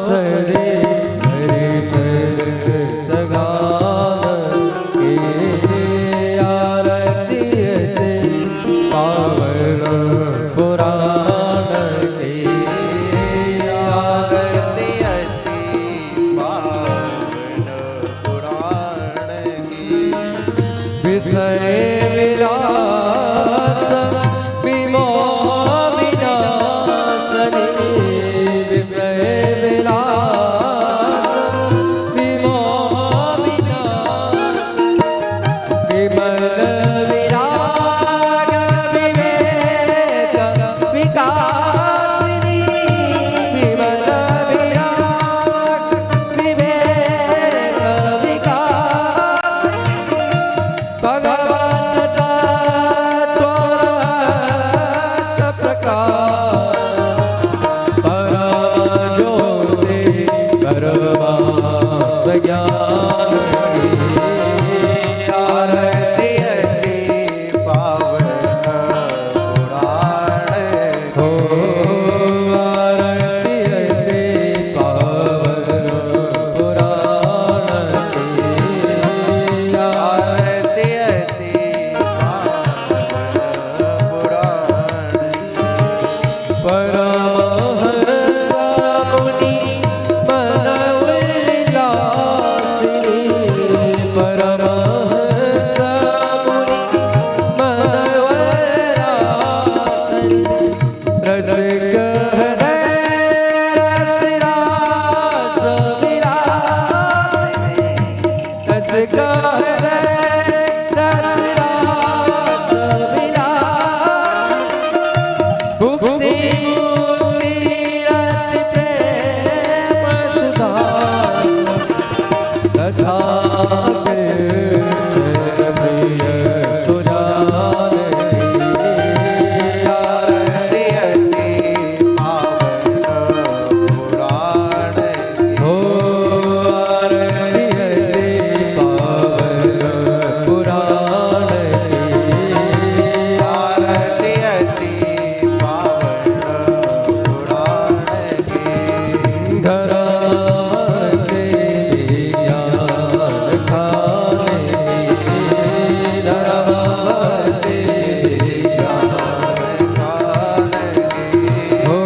सरे हरे चरित गान के आरती पावन पुराण के आरती पावन पुराण की विषय विलास विमोह विनाशनी विषय विलास विमोह विनाशनी विमल विराग विवेक विकासिनी विमल विराग विवेक विकासिनी भगवत तत्त्वरस प्रकाश परम ज्योति परमात्म ज्ञान की आरती पावन पुराण हो आरती पावन पुराण की आरती परमहंस मुनि मन उल्लासिनी परमहंस मुनि मन उल्लासिनी रसिक हृदय रस रास विलासिनी रसिक हृदय रस रास विलासिनी भुक्ति मुक्ति रति प्रेम सुधा तथा कृष्ण प्रिय सुजान की आरती पावन पुराण हो आरती पावन पुराण की आरती पावन पुराण की धर्म के ज्ञान खाने की धर्म के ज्ञान खाने की हो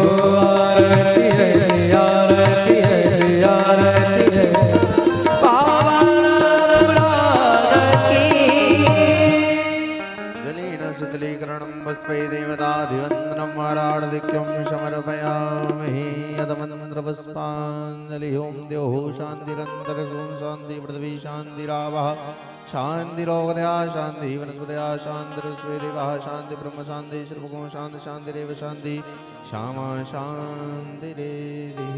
आरती है आरती है आरती है पावन पुराण की जलेन सुतलीकरणं वस्मै देवताधिवन्दनं वाराणदिक्यं समर्पयामि यदमन्त्रपुष्पाञ्जलि ओं द्योः शान्तिरन्तरिक्षं शान्ति पृथ्वी शान्तिरावः शान्तिरोगदया शान्तिः वनस्पतयः शान्तिरस्वेदेवः शान्ति ब्रह्म शान्ति सर्वगुण शान्ति शान्तिरेव शान्ति श्यामा शान्तिरेधिः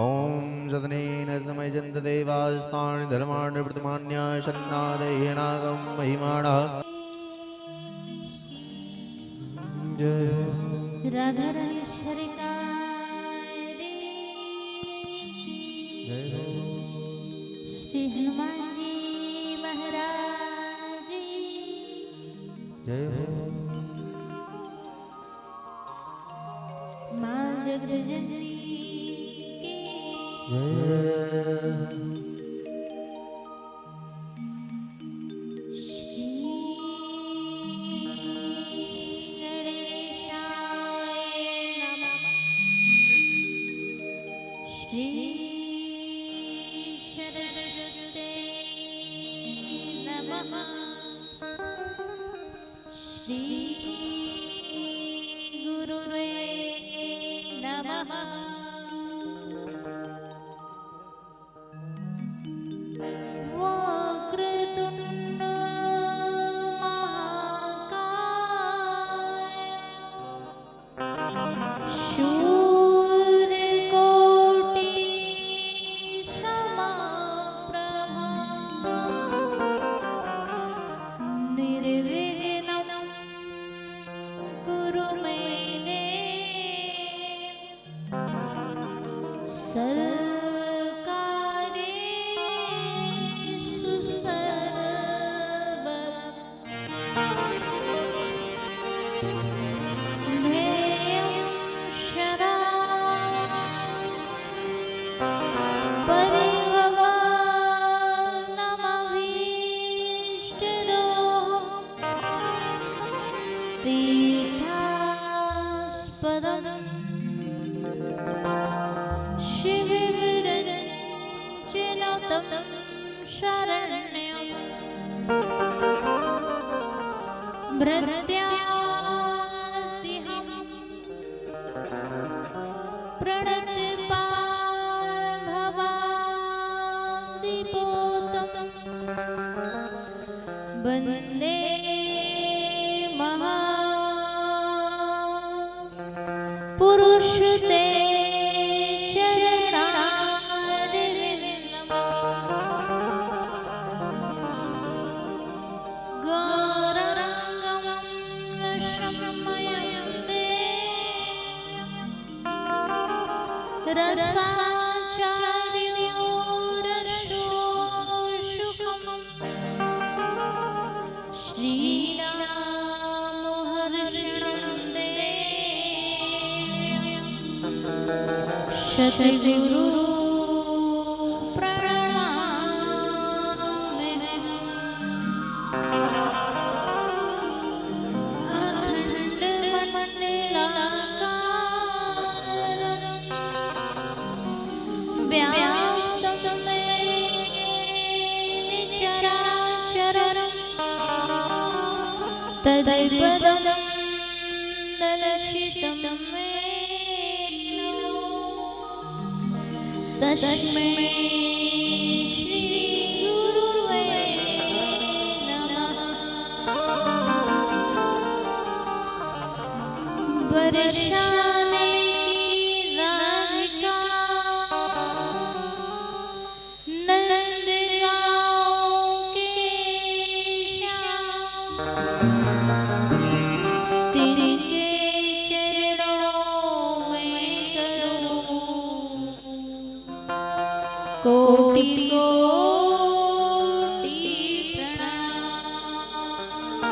ओं सदनेन सदमयजन्त देवास्तानि धर्माणि प्रतिमान्य शन्नादयेनागं महिमाणः जय राधा रानी का जय हो श्री हनुमान जी महाराज जी जय हो माँ जगदजननी की जय श्री गणेशाय नमः श्री सरस्वती नमः श्री गुरुवे नमः वक्रतुण्ड महाकाय शूरकोटि समप्रभा निर्विघ्नं कुरु मे देव तं शरण्यं भृत्यार्तिहं प्रणतपालभवाब्धिपोतं वन्दे महापुरुष ते चरणारविन्दम् गौररङ्गं शमयं देवं रसाचार्यो रसोषुखम् श्रीरामहर्षणं देवं सद्गुरु तदैपदं दर्शितं मेन तस्मै श्रीगुरुवे नमः। बरसाने की राधिका नंदगांव के श्याम तिनके चरणों में करूं कोटि कोटि प्रणाम।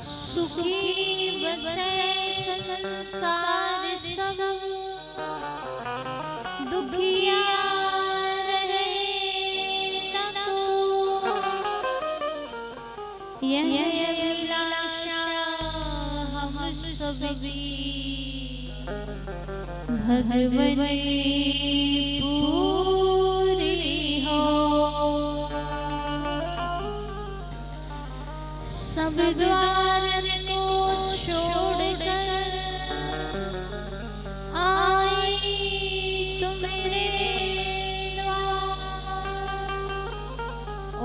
सुखी बसे संसार सब दुखिया रहे न को यह अभिलाषा हम सभी भगवती पूरी हो। सब द्वार को छोड़कर आई तो मेरे द्वार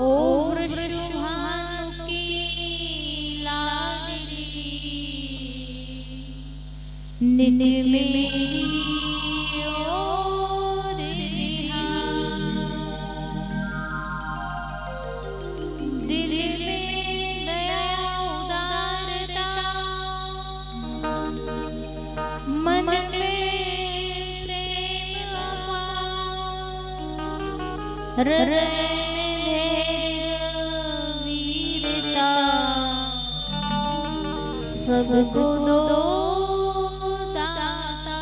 और शुभानु की लाडली नित मेरी ओर दिल में दया उदारता मन में प्रेम अपार हृदय में धैर्य वीरता सबको दो दाता।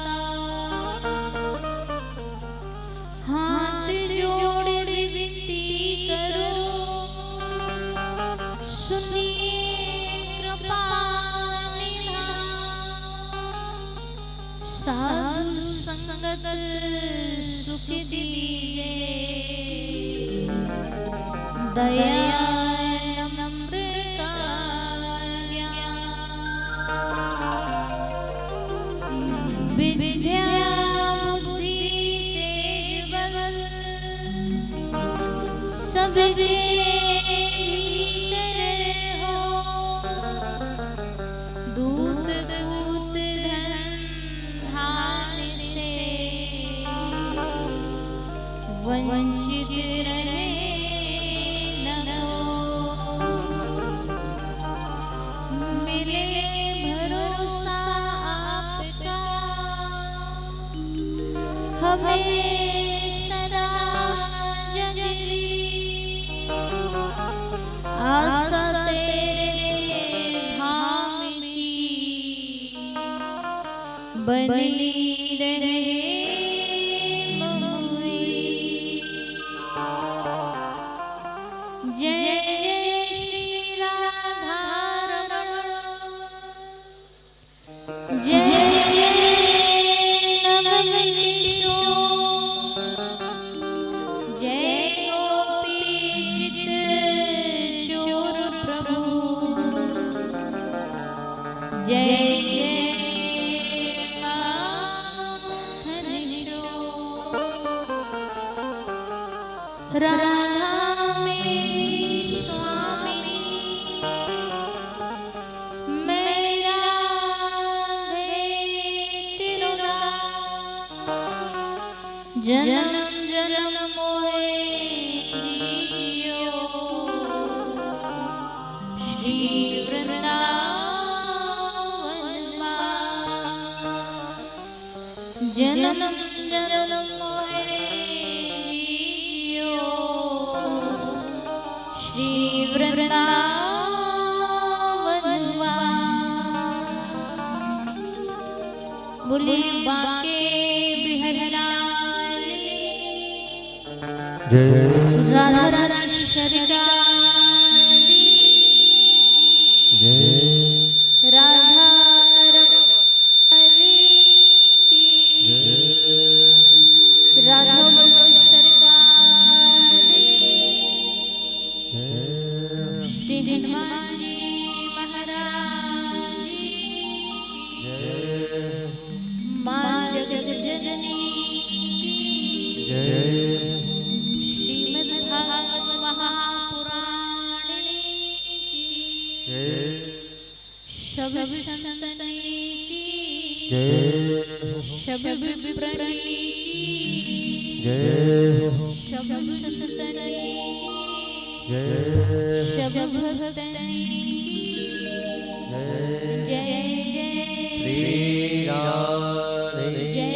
हाथ जोड़ विनती करो सुनिए कृपा निधान। साधु संगत सुख दीजिए दया नम्र का ज्ञान। विद्या बुद्धि तेज बल सबके भीतर हो। दूत पूत धन धान से वंचित रहे न हो। मिले भरोसा आपका हमें सदा जगली। आशा तेरे धाम की बनी रहे महुई। जय जय श्री राधा रमण जय जय नवल किशोर राधा मेरी स्वामिनी मैया तिरुना जन्म जन्म मोहे दीजियो श्री वृंदावन जन्म जन्म मोहे दीजियो श्री वृंदावन बोले बाके बिहारी लाल जय राधा राधा सरगारी जय राधा रमणी की राघव सरगारी श्री हनुमान जी महाराज की मां जगत जननी की जय श्रीमद् भागवत महापुराण की जय सब संतन की जय सब विप्रण की जय सब संतन की जय सब भक्तन की जय जय श्री राधे जय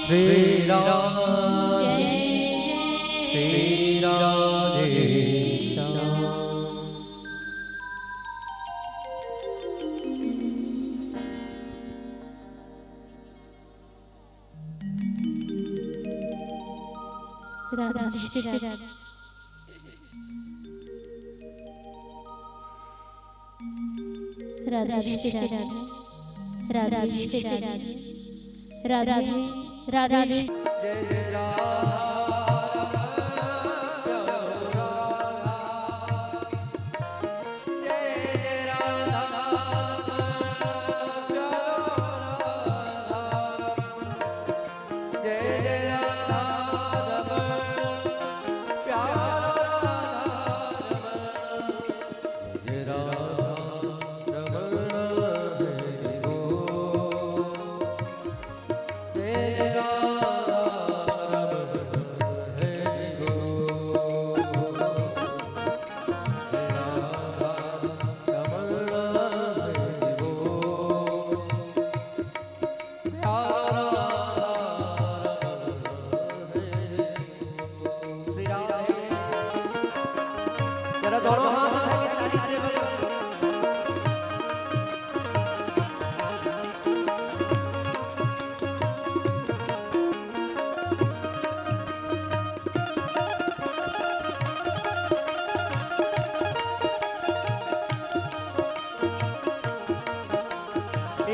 श्री राधे जय श्री राधे श्याम राधा श्री राधा राधा श्री राधा राधा श्री राधा राधा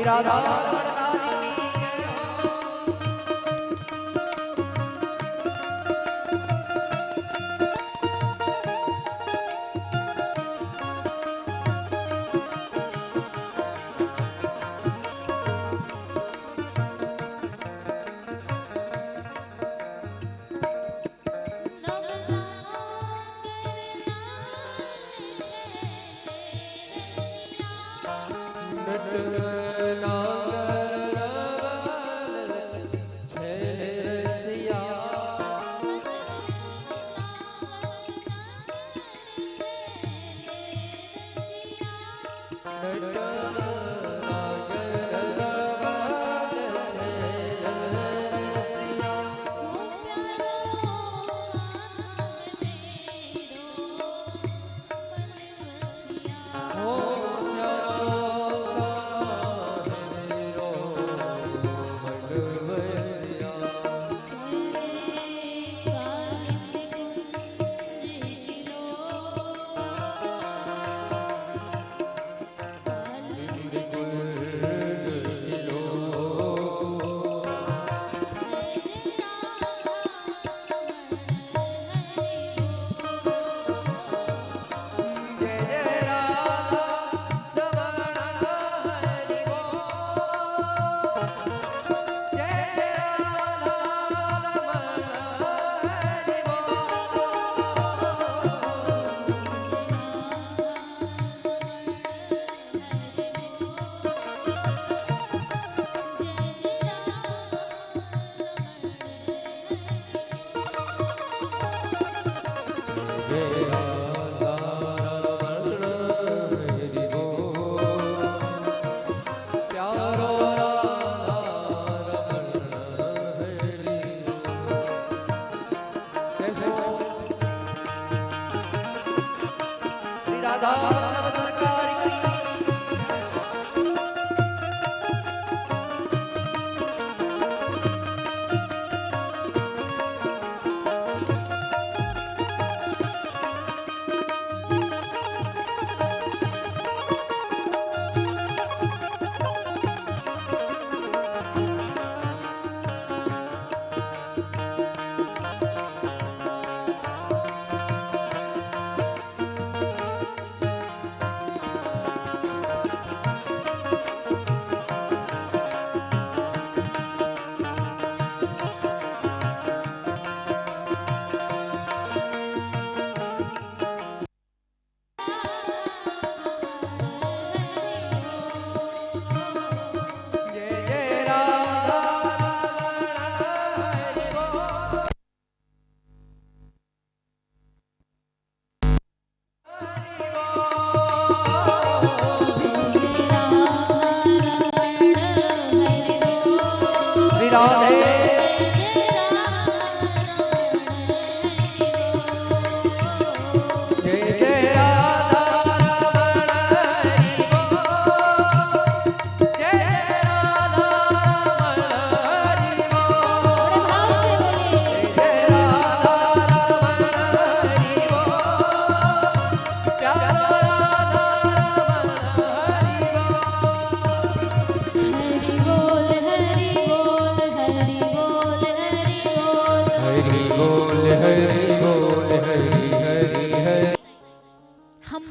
राधा राधा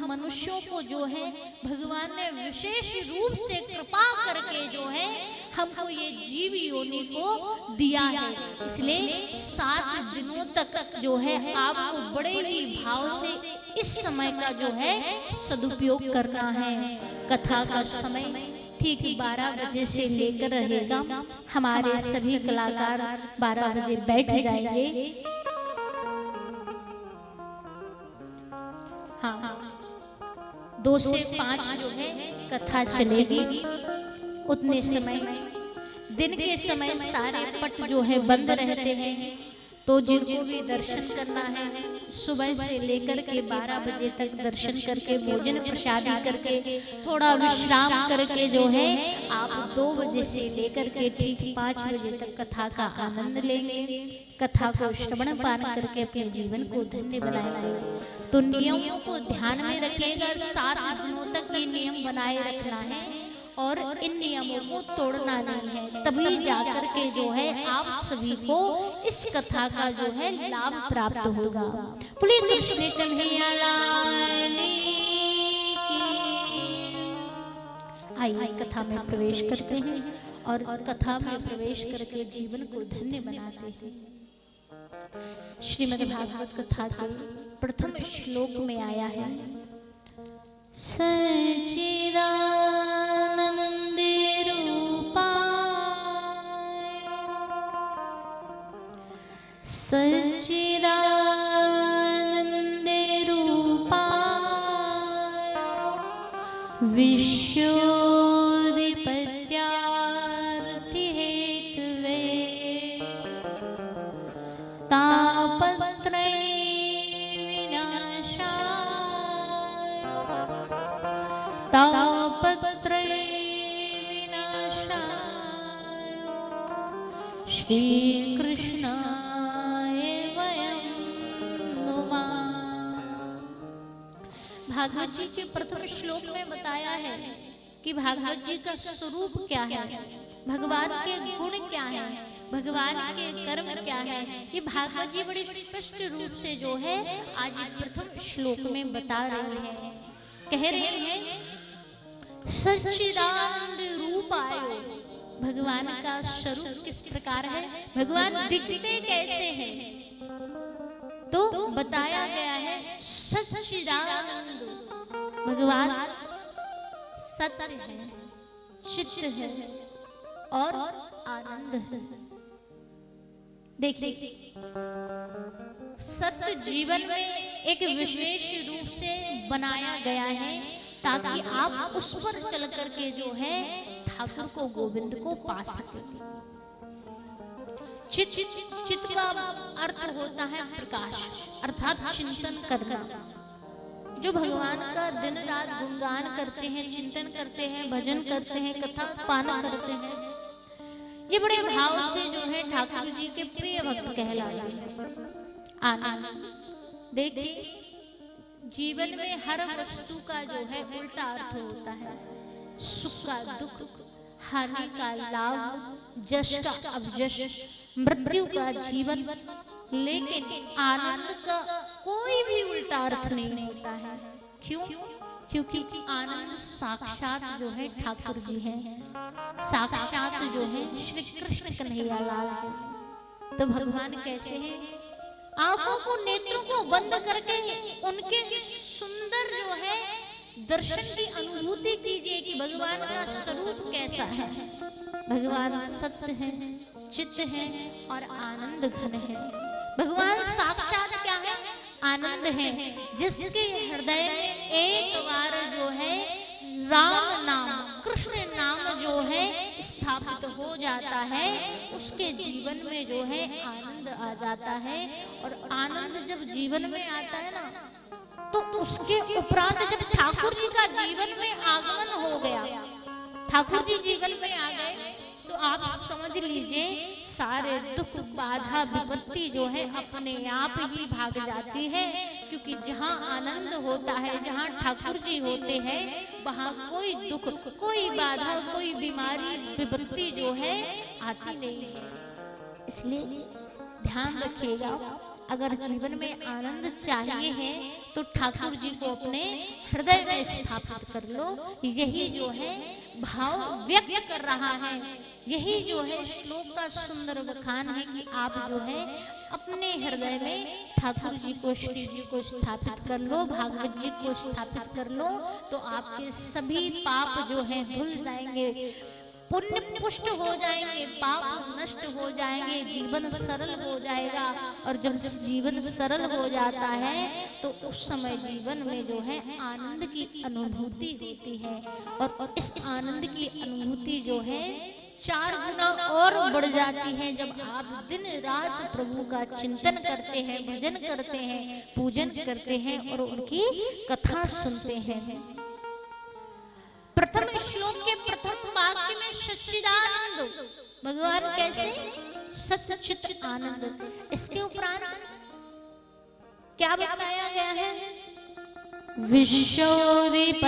मनुष्यों को जो है भगवान ने विशेष रूप से कृपा करके जो है हमको ये जीव योनि को दिया है। इसलिए 7 दिनों तक जो है आपको बड़े ही भाव से इस समय का जो है सदुपयोग करना है। कथा का समय ठीक 12 बजे से लेकर रहेगा। हमारे सभी कलाकार 12 बजे बैठ जाएंगे। हाँ, 2 से 5 जो है कथा चलेगी। उतने समय दिन के समय सारे पट जो है बंद रहते हैं, तो जिनको भी दर्शन करना है सुबह से लेकर के 12 बजे तक दर्शन करके भोजन प्रसादी करके थोड़ा विश्राम करके जो है आप 2 बजे से लेकर के ठीक 5 बजे तक कथा का आनंद लेंगे। कथा को श्रवण पान करके अपने जीवन को धन्य बनाएंगे। तो नियमों को ध्यान में रखिएगा। 7 दिनों तक ये नियम बनाए रखना है और इन नियमों को तोड़ना नहीं है, तभी जाकर के जो है आप सभी को इस कथा का जो है लाभ प्राप्त होगा। बोलिए कृष्ण कन्हैया लाल की। आइए कथा में प्रवेश करते हैं और कथा में प्रवेश करके जीवन को धन्य बनाते हैं। श्रीमद् भागवत कथा के प्रथम श्लोक में आया है, सच्चिदानंद सच्चिदानंद रूपाय विश्वोदिपत्यार्ति हेतवे तापत्रय विनाशाय तापत्रय विनाशाय श्री कृष्ण भागवत जी के प्रथम श्लोक में बताया है कि भागवत जी का स्वरूप क्या है, भगवान के गुण क्या है, भगवान के कर्म क्या है। ये भागवत जी बड़े स्पष्ट रूप से जो है आज प्रथम श्लोक में बता रहे हैं। कह रहे हैं सच्चिदानंद रूप आयो। भगवान का स्वरूप किस प्रकार है, भगवान दिखते कैसे हैं, तो बताया गया है सच्चिदानंद। भगवान सत्य है, चित्त है और आनंद है। देखिए सत्य जीवन में एक विशेष रूप से बनाया गया है ताकि आप उस पर चल करके जो है ठाकुर को गोविंद को पा सकें। चित्त का अर्थ होता है प्रकाश, अर्थात चिंतन करना। जो भगवान का दिन रात गुणगान करते हैं, चिंतन करते हैं, भजन करते हैं, कथा पान करते हैं, ये बड़े भाव से जो है ठाकुर जी के प्रिय भक्त कहलाते हैं। आनंद देखिए जीवन में हर वस्तु का जो है उल्टा अर्थ होता है। सुख का दुख, हानि का लाभ, जश का अपजश, मृत्यु का जीवन, लेकिन आनंद का कोई भी उल्टा अर्थ नहीं होता है। क्यों? क्योंकि आनंद साक्षात जो है ठाकुर जी हैं, साक्षात जो है श्री कृष्ण कन्हैया लाल है। तो भगवान कैसे हैं? आंखों को, नेत्रों को बंद करके उनके सुंदर जो है दर्शन की अनुभूति कीजिए कि भगवान का स्वरूप कैसा है। भगवान सत्य है, चित्त है और आनंद घन है। भगवान साक्षात क्या है? आनंद है। जिसके हृदय में एक बार जो है राम नाम, कृष्ण नाम जो है स्थापित हो जाता है उसके जीवन में जो है आनंद आ जाता है। और आनंद जब जीवन में आता है ना, तो उसके उपरांत जब ठाकुर जी का जीवन में आगमन हो गया, ठाकुर जी जीवन में आ गए, तो आप समझ लीजिए सारे दुख बाधा विपत्ति जो है अपने आप ही भाग जाती है। क्योंकि जहाँ आनंद होता है, जहाँ ठाकुर जी होते हैं, वहाँ कोई दुख, कोई बाधा, कोई बीमारी विपत्ति जो है आती नहीं है। इसलिए ध्यान रखिएगा, अगर जीवन में आनंद चाहिए है तो ठाकुर जी को अपने हृदय में स्थापित कर लो। यही जो है भाव व्यक्त कर रहा है, यही जो है श्लोक का सुंदर बखान है कि आप जो है अपने हृदय में ठाकुर जी को, श्री जी को स्थापित कर लो, भागवत जी को स्थापित कर लो, तो आपके सभी पाप जो है धुल जाएंगे, पुण्य पुष्ट हो जाएंगे, पाप नष्ट हो जाएंगे, जीवन सरल हो जाएगा। और जब जीवन सरल हो जाता है तो उस समय जीवन में जो है आनंद की अनुभूति होती है। और इस आनंद की अनुभूति जो है 4 गुना और बढ़ जाती है जब आप दिन रात प्रभु का चिंतन करते हैं, भजन करते हैं, पूजन करते हैं और उनकी कथा सुनते हैं। प्रथम श्लोक के प्रथम वाक्य में सच्चिदानंद, भगवान कैसे सच्चित आनंद, इसके उपरांत क्या बताया गया है? विश्वोदिपत्यार्ति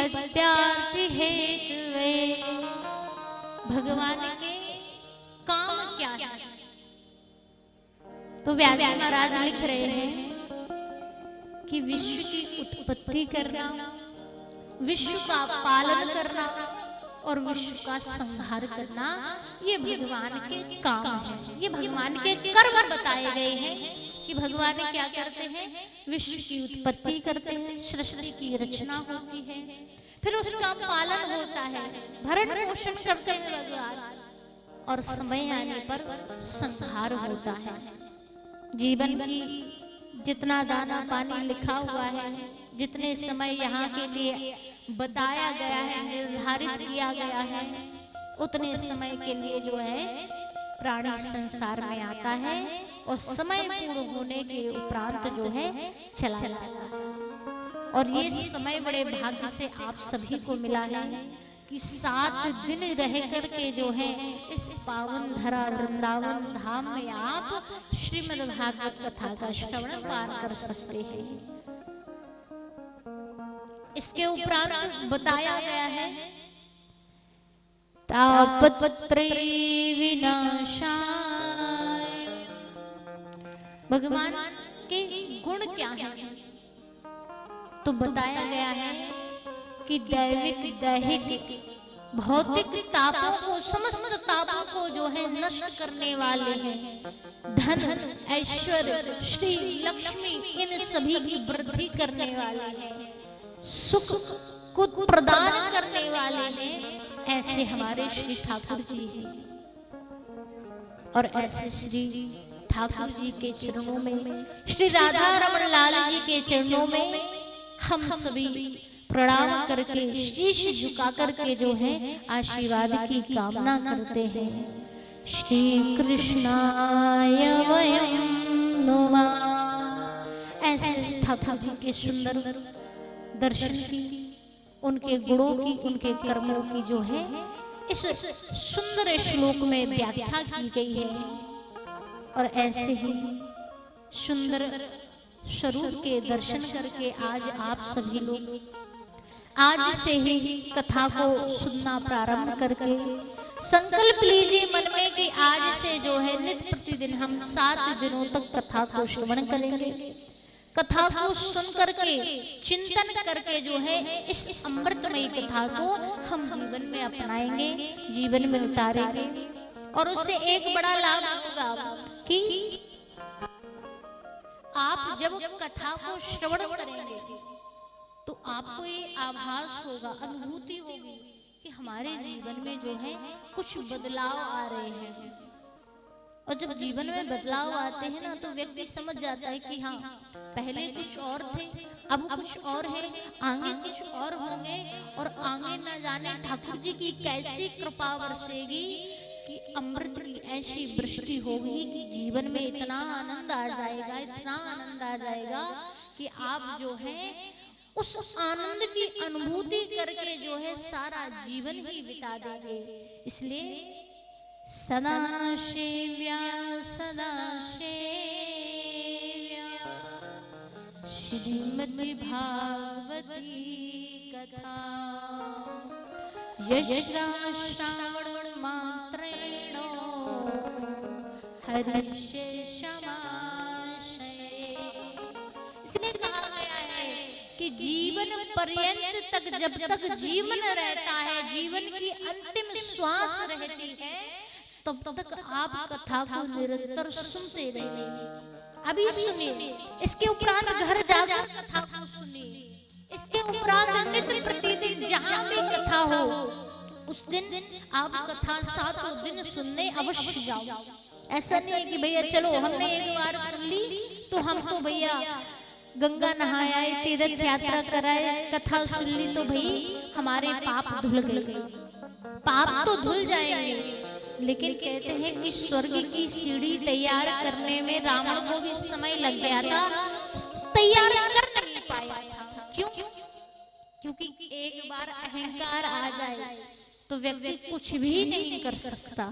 हेतुवे, भगवान के काम क्या है? तो व्यास महाराज लिख रहे हैं कि विश्व की उत्पत्ति करना, विश्व का पालन करना और विश्व का संहार करना, ये भगवान के काम है, ये भगवान के कर्म बताए गए हैं कि भगवान क्या करते हैं? विश्व की उत्पत्ति करते हैं, सृष्टि की रचना होती है, फिर उसका पालन होता है, भरण पोषण करते हैं भगवान, और समय आने पर संहार होता है। जीवन की जितना दाना पानी लिखा हुआ है, जितने समय यहाँ के लिए बताया गया है, निर्धारित किया गया है, उतने समय के लिए जो है प्राणी संसार में आता है और समय पूर्ण होने के उपरांत जो है चला जाता है। और ये समय बड़े भाग्य से आप सभी को मिला है कि 7 दिन रह करके जो है इस पावन धरा वृंदावन धाम में आप श्रीमद् भागवत कथा का श्रवण पान कर सकते हैं। इसके उपरांत बताया गया है तापत्रय विनाशाय, भगवान के गुण क्या है? तो बताया गया है कि दैविक दैहिक भौतिक तापों को, समस्त तापों को जो है नष्ट करने वाले हैं। धन ऐश्वर्य श्री लक्ष्मी इन सभी की वृद्धि करने वाले हैं, सुख को प्रदान करने वाले हैं। ऐसे हमारे श्री ठाकुर जी हैं और ऐसे श्री ठाकुर जी के चरणों में, श्री राधा रमण लाल जी के चरणों में हम सभी प्रणाम करके शीश झुका करके जो है आशीर्वाद की कामना करते हैं। श्री कृष्णाय वयं नमः। ऐसे ठाकुर जी के सुंदर दर्शन की, उनके गुणों की, उनके कर्मों की जो है इस सुंदर श्लोक में व्याख्या की गई है। और ऐसे ही सुंदर स्वरूप के दर्शन करके आज आप सभी लोग आज से ही कथा को सुनना प्रारंभ करके संकल्प लीजिए मन में कि आज से जो है नित्य प्रतिदिन हम 7 दिनों तक कथा को श्रवण करेंगे। कथा को सुन करके चिंतन करके जो है इस अमृतमयी कथा को हम जीवन में अपनाएंगे, जीवन में उतारेंगे। और उससे एक बड़ा लाभ होगा कि आप जब कथा को श्रवण करेंगे तो आपको ये आभास होगा, अनुभूति होगी कि हमारे जीवन में जो है कुछ बदलाव आ रहे हैं। और जब जीवन में बदलाव आते हैं ना तो व्यक्ति समझ जाता है कि हाँ पहले कुछ और थे, अब कुछ और है, आगे कुछ और होंगे। और आगे न जाने ठाकुर जी की कैसी कृपा बरसेगी अमृत की ऐसी वृष्टि होगी कि जीवन में इतना आनंद आ जाएगा, इतना आनंद आ जाएगा कि आप जो है उस आनंद की अनुभूति करके जो है सारा जीवन ही बिता देंगे। इसलिए सदा सेव्या श्रीमद् भागवती कथा यश्रा श्रावण मात्रेण हरिषे समाशये। इसलिए कहा गया है कि जीवन पर्यंत तक, जब तक जीवन रहता है, जीवन की अंतिम श्वास रहती है, तब तक आप कथा को निरंतर सुनते रहेंगे। अभी सुनिए, इसके उपरांत घर जाकर कथा को सुनिए, इसके उपरांत नित्य प्रतिदिन जहां भी कथा हो उस दिन आप कथा सातों दिन सुनने अवश्य जाओ। ऐसा नहीं है कि भैया चलो हमने एक बार सुन ली तो हम तो भैया गंगा नहाए आए, तीर्थ यात्रा कराए, कथा सुन ली तो भाई हमारे पाप धुल गए। पाप तो धुल जाएंगे, लेकिन कहते हैं कि स्वर्ग की सीढ़ी तैयार करने में रावण को भी समय लग गया था, तैयार कर नहीं पाया था। क्यों? क्योंकि एक बार अहंकार आ जाए तो व्यक्ति कुछ भी नहीं कर सकता।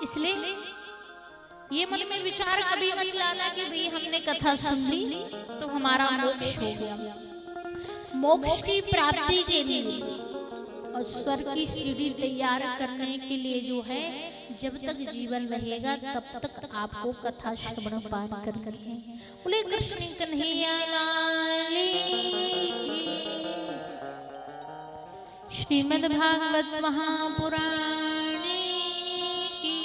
इसलिए ये मन में विचार कभी मत लाना कि भाई हमने कथा सुन ली तो हमारा मोक्ष हो गया। मोक्ष की प्राप्ति के लिए और स्वर्ग की सीढ़ी तैयार करने के लिए जो है, जब तक जीवन रहेगा तब तक आपको कथा श्रवण पान करनी है। बोले कृष्ण कन्हैया लाल की, श्रीमद् भागवत महापुराण की।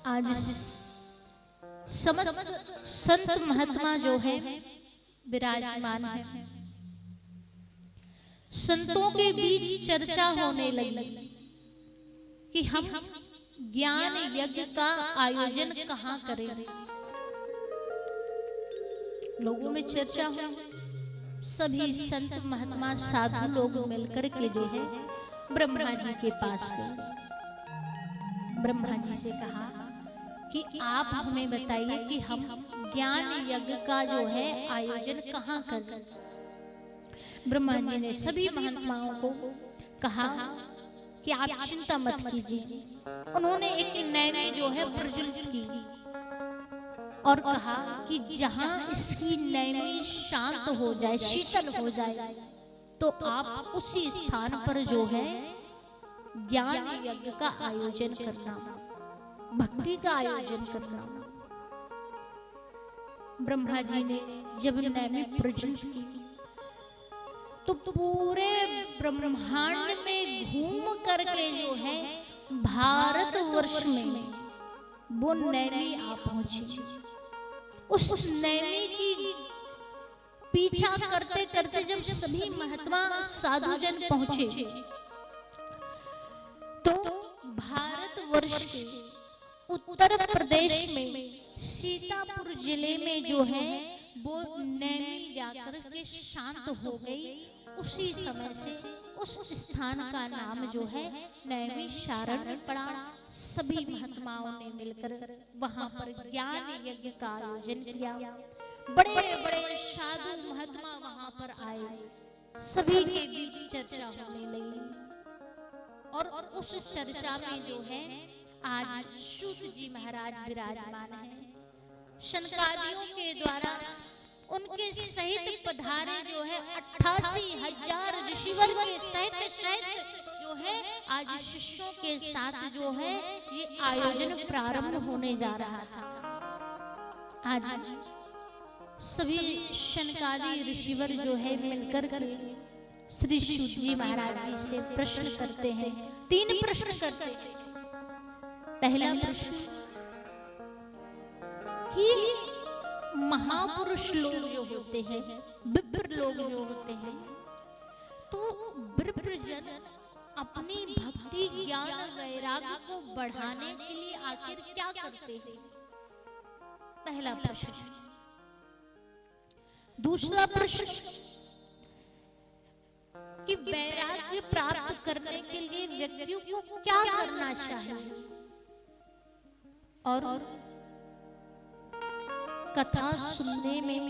आज समस्त संत महात्मा जो है विराजमान है। संतों के बीच चर्चा होने लगी कि हम ज्ञान यज्ञ का आयोजन कहाँ करें। लोगों में चर्चा हो, सभी संत महात्मा साधु लोग मिलकर के जो है ब्रह्मा जी के पास गए। ब्रह्मा जी से कहा कि आप हमें बताइए कि हम ज्ञान यज्ञ का जो है आयोजन कहाँ करें। ब्रह्मा जी ने सभी महात्माओं को कहा कि आप चिंता मत कीजिए। उन्होंने एक नैनी जो है प्रज्वलित की और कहा कि जहां इसकी नैनी शांत हो जाए, शीतल हो जाए, तो आप उसी स्थान पर जो है ज्ञान यज्ञ का आयोजन करना, भक्ति का आयोजन करना। ब्रह्मा जी ने जब नैनी प्रज्वलित की तो पूरे ब्रह्मांड में घूम करके जो है भारत वर्ष में वो नैनी आ पहुंची। उस नैनी की पीछा करते करते जब सभी महात्मा साधुजन पहुंचे तो भारत वर्ष के उत्तर प्रदेश में सीतापुर जिले में जो है वो नैनी जाकर के शांत हो गई। उसी समय से उस स्थान का नाम जो है नैमी शारण्य पड़ा। सभी महात्माओं ने मिलकर वहां पर ज्ञान यज्ञ का आयोजन किया। बड़े बड़े साधु महात्मा वहां पर आए, सभी के बीच चर्चा होने लगी और उस चर्चा में जो है आज सूत जी महाराज विराजमान हैं। शनकादियों के द्वारा उनके सहित पधारे जो है 88,000 ऋषिवर के सहित जो है आज शिष्यों के साथ जो है ये आयोजन प्रारंभ होने जा रहा था। आज सभी शनकादि ऋषिवर जो है मिलकर के श्री सूत जी महाराज जी से प्रश्न करते हैं। 3 प्रश्न करते हैं। पहला प्रश्न कि महापुरुष लोग जो होते हैं, विप्र लोग जो होते हैं, तो विप्रजन अपनी भक्ति ज्ञान वैराग्य को बढ़ाने के लिए आखिर क्या करते हैं? पहला प्रश्न। दूसरा प्रश्न कि वैराग्य प्राप्त करने के लिए व्यक्तियों को क्या करना चाहिए, और कथा सुनने में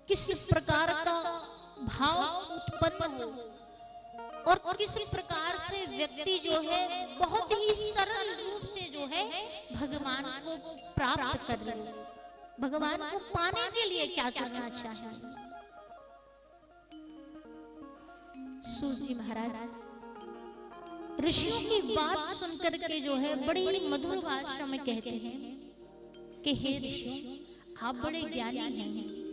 किस प्रकार का भाव उत्पन्न हो और किस प्रकार से व्यक्ति जो है बहुत ही सरल रूप से जो है भगवान को प्राप्त कर ले, भगवान को पाने के लिए क्या करना चाहिए। सूत जी महाराज ऋषियों की बात सुनकर के जो है बड़ी मधुर भाषा में कहते हैं कि हे ऋषियों, आप बड़े ज्ञानी हैं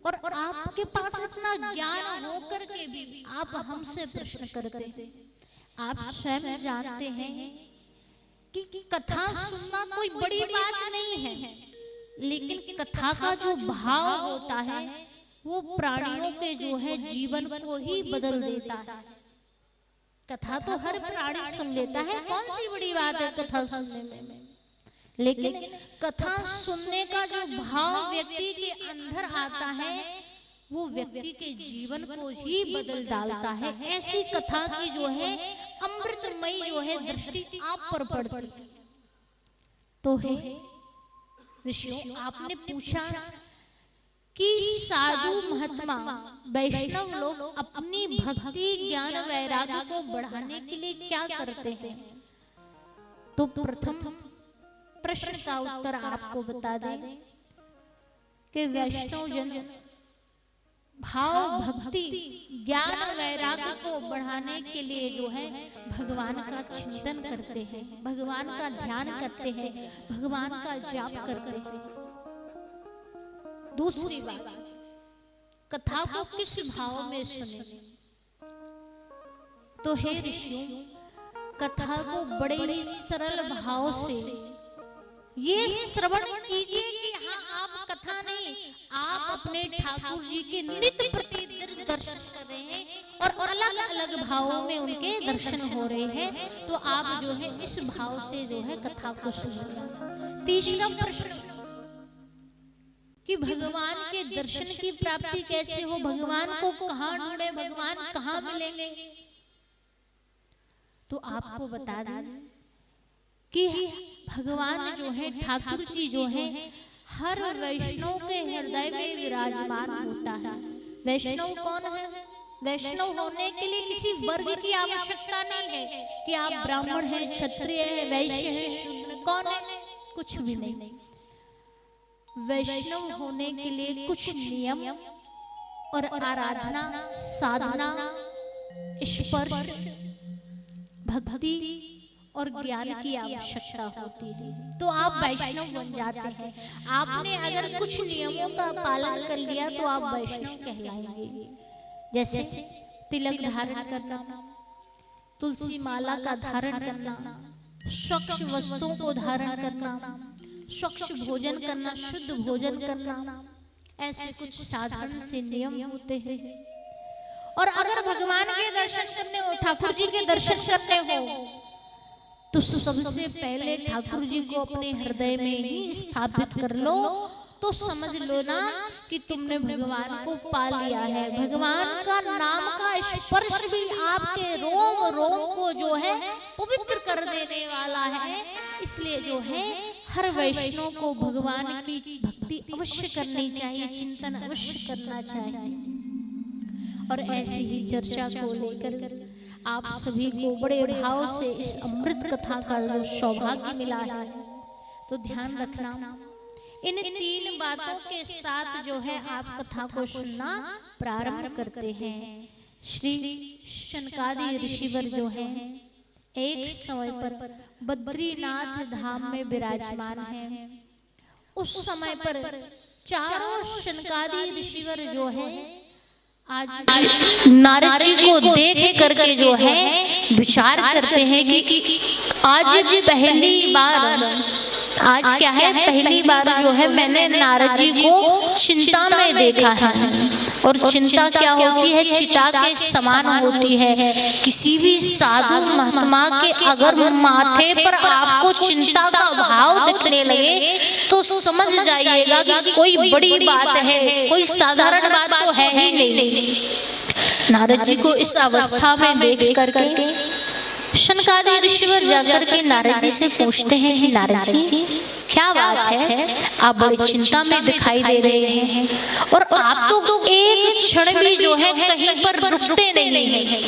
और आपके पास इतना ज्ञान होकर के भी आप हमसे प्रश्न करते हैं। आप स्वयं जानते हैं कि कथा सुनना कोई बड़ी बात नहीं है, लेकिन कथा का जो भाव होता है वो प्राणियों के जो है जीवन को ही बदल देता है। कथा तो हर प्राणी सुन लेता है, कौन सी बड़ी बात है कथा सुनने में, लेकिन कथा सुनने का जो भाव व्यक्ति के अंदर आता है वो व्यक्ति के जीवन को ही बदल डालता है। ऐसी कथा की जो है अमृतमयी जो है दृष्टि आप पर पड़ती है। तो है ऋषियों, आपने पूछा कि साधु महात्मा वैष्णव लोग अपनी भक्ति ज्ञान वैराग्य को बढ़ाने के लिए क्या करते हैं। तो प्रथम प्रश्न का उत्तर आपको बता दें कि वैष्णव जन भाव भक्ति ज्ञान वैराग्य को बढ़ाने के लिए जो है भगवान का चिंतन करते हैं, भगवान का ध्यान करते हैं, भगवान का जाप करते हैं। दूसरी बात, कथा को किस भाव में सुने। तो हे ऋषियों, कथा को बड़े ही सरल भाव से ये श्रवण कीजिए कि हाँ, आप कथा नहीं, आप अपने ठाकुर जी के नित्य प्रति दर्शन कर रहे हैं और अलग अलग भावों में उनके दर्शन हो रहे हैं। तो आप जो है इस भाव से जो है कथा को सुनिए। तीसरा प्रश्न कि भगवान के दर्शन की प्राप्ति कैसे हो, भगवान को कहाँ ढूंढे, भगवान कहाँ मिलेंगे। तो आपको बता दें कि भगवान जो है ठाकुर जी जो है हर वैष्णव के हृदय में विराजमान होता है। वैष्णव कौन है? वैष्णव होने के लिए किसी वर्ग की आवश्यकता नहीं है कि आप ब्राह्मण हैं, क्षत्रिय हैं, वैश्य हैं, शूद्र, कौन है, कुछ भी नहीं। वैष्णव होने के लिए कुछ नियम और आराधना, साधना, स्पर्श, भक्ति और ज्ञान की आवश्यकता होती है। तो आप वैष्णव बन जाते हैं। आपने अगर कुछ नियमों का पालन कर लिया तो आप वैष्णव कहलाएंगे। जैसे तिलक धारण करना, तुलसी माला का धारण करना, स्वच्छ वस्त्रों को धारण करना, स्वच्छ भोजन करना, शुद्ध भोजन करना, ऐसे कुछ साधारण से नियम होते हैं। और अगर भगवान के दर्शन करने हो, ठाकुर जी के दर्शन करने हो, तो सबसे पहले ठाकुर जी को अपने हृदय में ही स्थापित कर लो। तो समझ लो ना कि तुमने भगवान को पा लिया है। भगवान का नाम का स्पर्श भी आपके रोम रोम को जो है पवित्र कर देने वाला है। इसलिए जो है हर वैष्णव को भगवान की भक्ति अवश्य करनी चाहिए, चिंतन अवश्य करना चाहिए। और ऐसी ही चर्चा को लेकर आप सभी को बड़े भाव से इस अमृत कथा का जो सौभाग्य मिला है, तो ध्यान रखना, इन तीन बातों के साथ जो है आप कथा को सुनना प्रारंभ करते हैं। श्री शनकादि ऋषिवर जो हैं एक समय पर बद्रीनाथ धाम में विराजमान हैं। उस समय पर चारों शनकादि ऋषिवर जो है आज नारद जी को देख करके जो है विचार करते हैं कि आज पहली बार, आज क्या है, पहली बार जो है मैंने नारद जी को चिंता में देखा है। और चिंता क्या होती है, चिता के समान होती है। किसी भी साधु महात्मा के अगर माथे पर आपको चिंता का भाव दिखने लगे तो समझ जाइएगा कि कोई बड़ी बात है, कोई साधारण बात तो है ही नहीं। नारद जी को इस अवस्था में देख करके शनकादि ऋषिवर जाकर के नारद जी से पूछते हैं कि नारद जी क्या बात है, आप बड़ी चिंता में दिखाई दे रहे हैं और आप तो एक क्षण भी जो है कहीं पर रुकते नहीं हैं।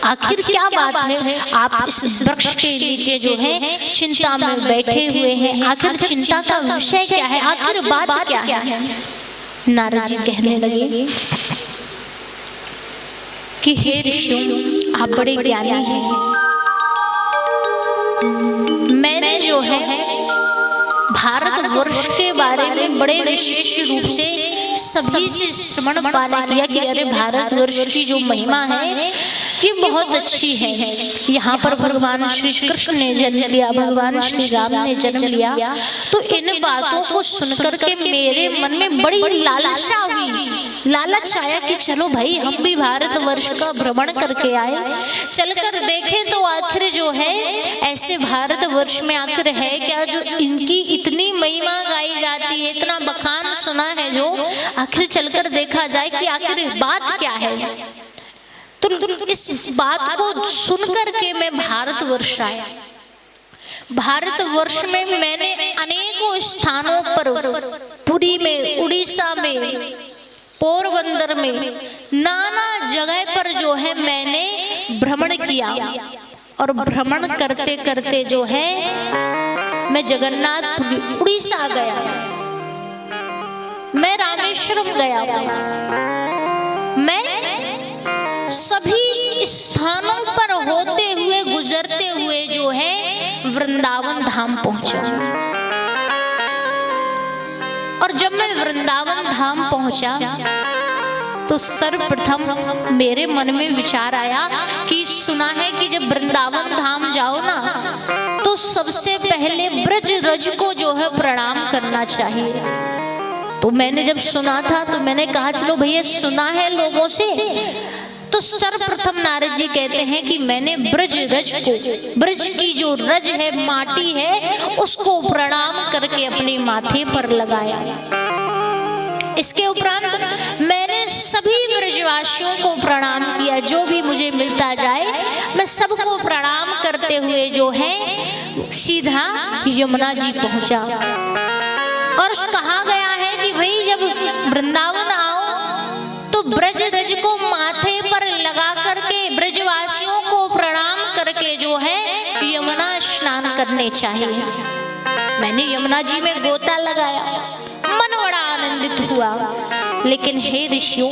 आखिर क्या बात है, आप इस वृक्ष के नीचे जो है चिंता में बैठे हुए हैं, आखिर चिंता का विषय क्या है, आखिर बात क्या है। नारद जी कहने लगे कि हे ऋषियों, आप बड़े ज्ञानी हैं। मैंने जो है भारतवर्ष के बारे में बड़े विशेष रूप से सभी से श्रवण पाने किया कि अरे भारतवर्ष की जो महिमा है ये बहुत अच्छी है। यहाँ पर भगवान श्री कृष्ण ने जन्म लिया, भगवान श्री राम ने जन्म लिया, तो इन बातों को सुनकर के मेरे मन में बड़ी लालसा हुई, लालच आया कि चलो भाई हम भी भारतवर्ष का भ्रमण करके आए, चलकर देखें तो आखिर जो है ऐसे भारतवर्ष में आखिर है क्या जो इनकी इतनी महिमा गाई जाती है, इतना बखान सुना है जो, आखिर चलकर देखा जाए कि आखिर बात क्या है। तो इस बात को सुनकर के मैं भारतवर्ष आया। भारतवर्ष में मैंने अनेकों स्थानों पर, पुरी में, उड़ीसा में, पोरबंदर में, नाना जगह पर जो है मैंने भ्रमण किया। और भ्रमण करते करते जो है मैं जगन्नाथपुरी उड़ीसा गया, मैं रामेश्वरम गया, मैं सभी स्थानों पर होते हुए गुजरते हुए जो है वृंदावन धाम पहुंचा। और जब मैं वृंदावन धाम पहुंचा तो सर्वप्रथम मेरे मन में विचार आया कि सुना है कि जब वृंदावन धाम जाओ ना तो सबसे पहले ब्रज रज को जो है प्रणाम करना चाहिए। तो मैंने जब सुना था तो मैंने कहा चलो भैया सुना है लोगों से, तो सर्वप्रथम नारद जी कहते हैं कि मैंने ब्रज रज को, ब्रज की जो रज है, माटी है, उसको प्रणाम करके अपने माथे पर लगाया। इसके उपरांत मैंने सभी ब्रजवासियों को प्रणाम किया, जो भी मुझे मिलता जाए मैं सबको प्रणाम करते हुए जो है सीधा यमुना जी पहुंचा। और कहा गया है कि भाई जब वृंदावन आओ तो ब्रज रज को माथे पर लगा करके ब्रजवासियों को प्रणाम करके जो है यमुना स्नान करने चाहिए। मैंने यमुना जी में गोता लगाया, मन बड़ा आनंदित हुआ। लेकिन हे ऋषियों,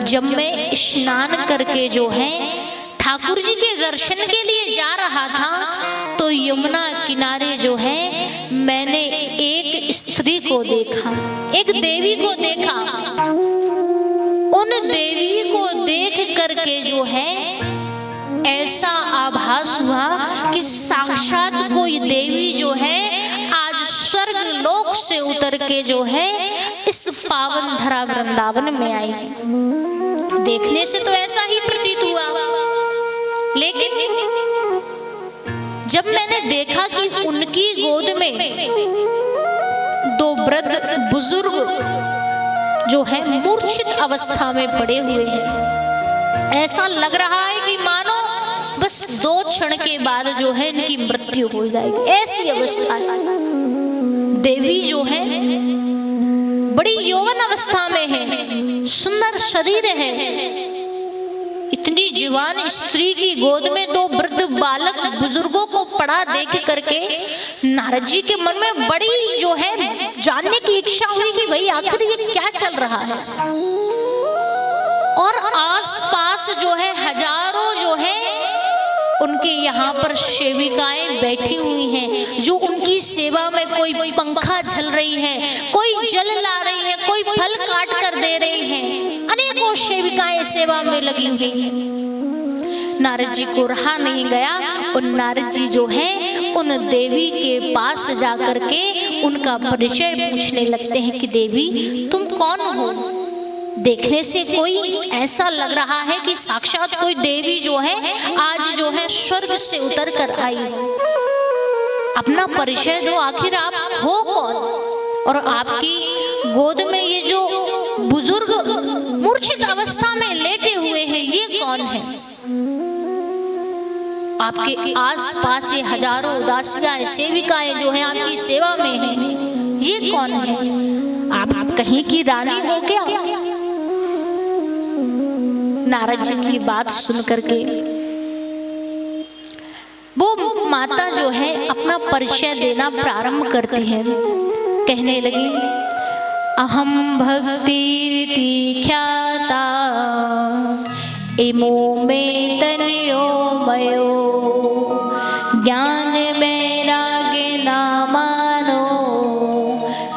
जब मैं स्नान करके जो है ठाकुर जी के दर्शन के लिए जा रहा था तो यमुना किनारे जो है मैंने एक स्त्री को देखा, एक देवी को देखा। उन देवी को देख करके जो है ऐसा आभास हुआ कि साक्षात कोई देवी जो है आज स्वर्ग लोक से उतर के जो है इस पावन धरा वृंदावन में आई। देखने से तो ऐसा ही प्रतीत हुआ, लेकिन जब मैंने देखा कि उनकी गोद में दो वृद्ध बुजुर्ग जो है मूर्छित अवस्था में पड़े हुए हैं, ऐसा लग रहा है कि मानो बस 2 क्षण के बाद जो है इनकी मृत्यु हो जाएगी, ऐसी अवस्था है। देवी जो है बड़ी यौवन अवस्था में है, सुंदर शरीर है। इतनी जवान स्त्री की गोद में 2 वृद्ध बालक बुजुर्गों को पड़ा देख करके नारद जी के मन में बड़ी जो है जानने की इच्छा हुई कि भाई आखिर ये क्या चल रहा है। और आसपास जो है हजारों जो है उनके यहाँ पर सेविकाएं बैठी हुई हैं, जो उनकी सेवा में कोई पंखा झल रही है, कोई जल ला रही है, कोई फल काट कर दे रही है। अनेकों सेविकाएं सेवा में लगी हुई हैं। नारद जी को रहा नहीं गया और नारद जी जो है उन देवी के पास जाकर के उनका परिचय पूछने लगते हैं कि देवी तुम कौन हो, देखने से कोई ऐसा लग रहा है कि साक्षात कोई देवी जो है आज जो है स्वर्ग से उतर कर आई है। अपना परिचय दो, आखिर आप हो कौन? और आपकी गोद में ये जो बुजुर्ग मूर्छित अवस्था में लेटे हुए हैं, ये कौन है? आपके आस-पास ये हजारों उदासियां सेविकाएं जो हैं आपकी सेवा में हैं, ये कौन है? आप कहीं की रानी हो क्या? नारद जी की बात सुन करके वो माता जो है अपना परिचय देना प्रारंभ करती है। कहने लगी, अहम भक्ति ख्याता इमो में तनयो मयो ज्ञान वैराग्य नामानो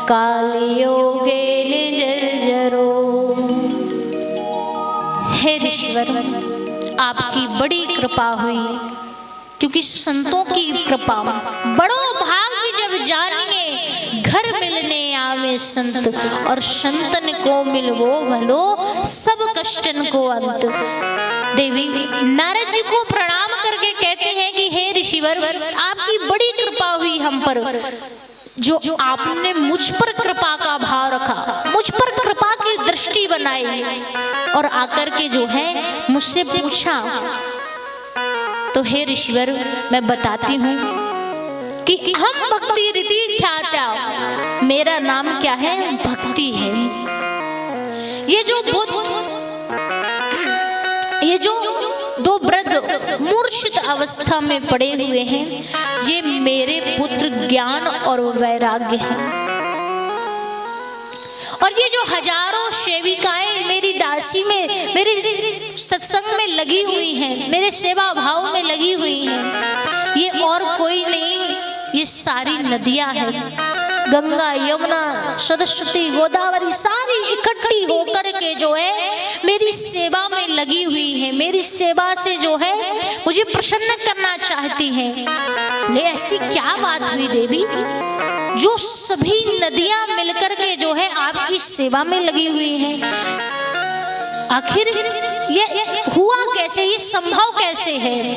कालयोगे निर्जरो। हे ईश्वर, आपकी बड़ी कृपा हुई, क्योंकि संतों की कृपा बड़ो भाग्य जब जानिए घर मिलने आवे संत, और संतन को मिलवो भलो सब कष्टन को अंत। देवी नारद जी को प्रणाम करके कहते हैं कि हे ऋषिवर, आपकी बड़ी कृपा हुई हम पर, जो आपने मुझ पर कृपा का भाव रखा, मुझ पर कृपा की दृष्टि बनाई और आकर के जो है मुझसे पूछा। तो हे ऋषिवर, मैं बताती हूँ कि हम भक्ति रीति ख्याता, मेरा नाम क्या है? भक्ति है। ये जो दो वृद्ध मूर्छित अवस्था में पड़े हुए हैं, ये मेरे पुत्र ज्ञान और वैराग्य हैं। और ये जो हजारों सेविकाएं मेरी दासी में, मेरे सत्संग में लगी हुई हैं, मेरे सेवा भाव में लगी हुई हैं, ये और कोई नहीं, ये सारी नदियां हैं। गंगा, यमुना, सरस्वती, गोदावरी सारी इकट्ठी होकर के जो है मेरी सेवा में लगी हुई है, मेरी सेवा से जो है मुझे प्रसन्न करना चाहती हैं। ले ऐसी क्या बात हुई देवी, जो सभी नदियां मिलकर के जो है आपकी सेवा में लगी हुई हैं? आखिर ये हुआ कैसे, ये संभव कैसे है?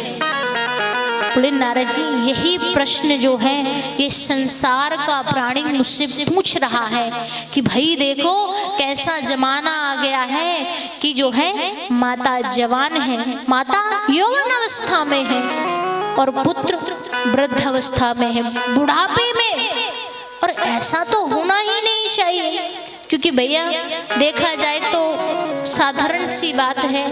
बोले नारद जी, यही प्रश्न जो है ये संसार का प्राणी मुझसे पूछ रहा है कि भाई देखो कैसा जमाना आ गया है कि जो है माता जवान है, माता यौवन अवस्था में है और पुत्र वृद्ध अवस्था में है, बुढ़ापे में। और ऐसा तो होना ही नहीं चाहिए, क्योंकि भैया देखा जाए तो साधारण सी बात है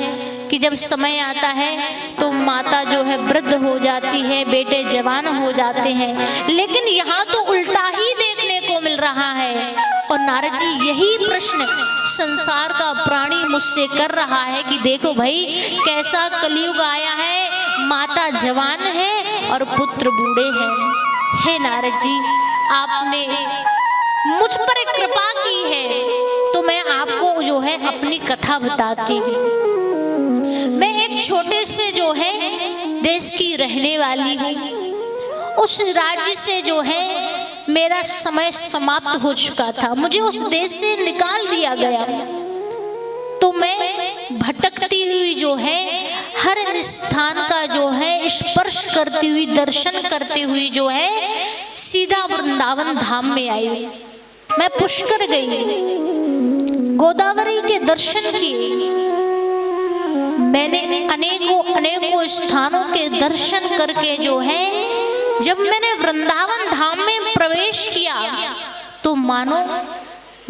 कि जब समय आता है तो माता जो है वृद्ध हो जाती है, बेटे जवान हो जाते हैं, लेकिन यहाँ तो उल्टा ही देखने को मिल रहा है। और नारद जी यही प्रश्न संसार का प्राणी मुझसे कर रहा है कि देखो भाई कैसा कलयुग आया है, माता जवान है और पुत्र बूढ़े हैं। हे नारद जी, आपने मुझ पर एक कृपा की है, तो मैं आपको जो है अपनी कथा बताती हूँ। मैं एक छोटे से जो है देश की रहने वाली हूँ। उस राज्य से जो है मेरा समय समाप्त हो चुका था, मुझे उस देश से निकाल दिया गया। तो मैं भटकती हुई जो है हर स्थान का जो है स्पर्श करती हुई, दर्शन करती हुई जो है सीधा वृंदावन धाम में आई। मैं पुष्कर गई, गोदावरी के दर्शन किए, मैंने अनेकों स्थानों के दर्शन करके जो है जब मैंने वृंदावन धाम में प्रवेश किया तो मानो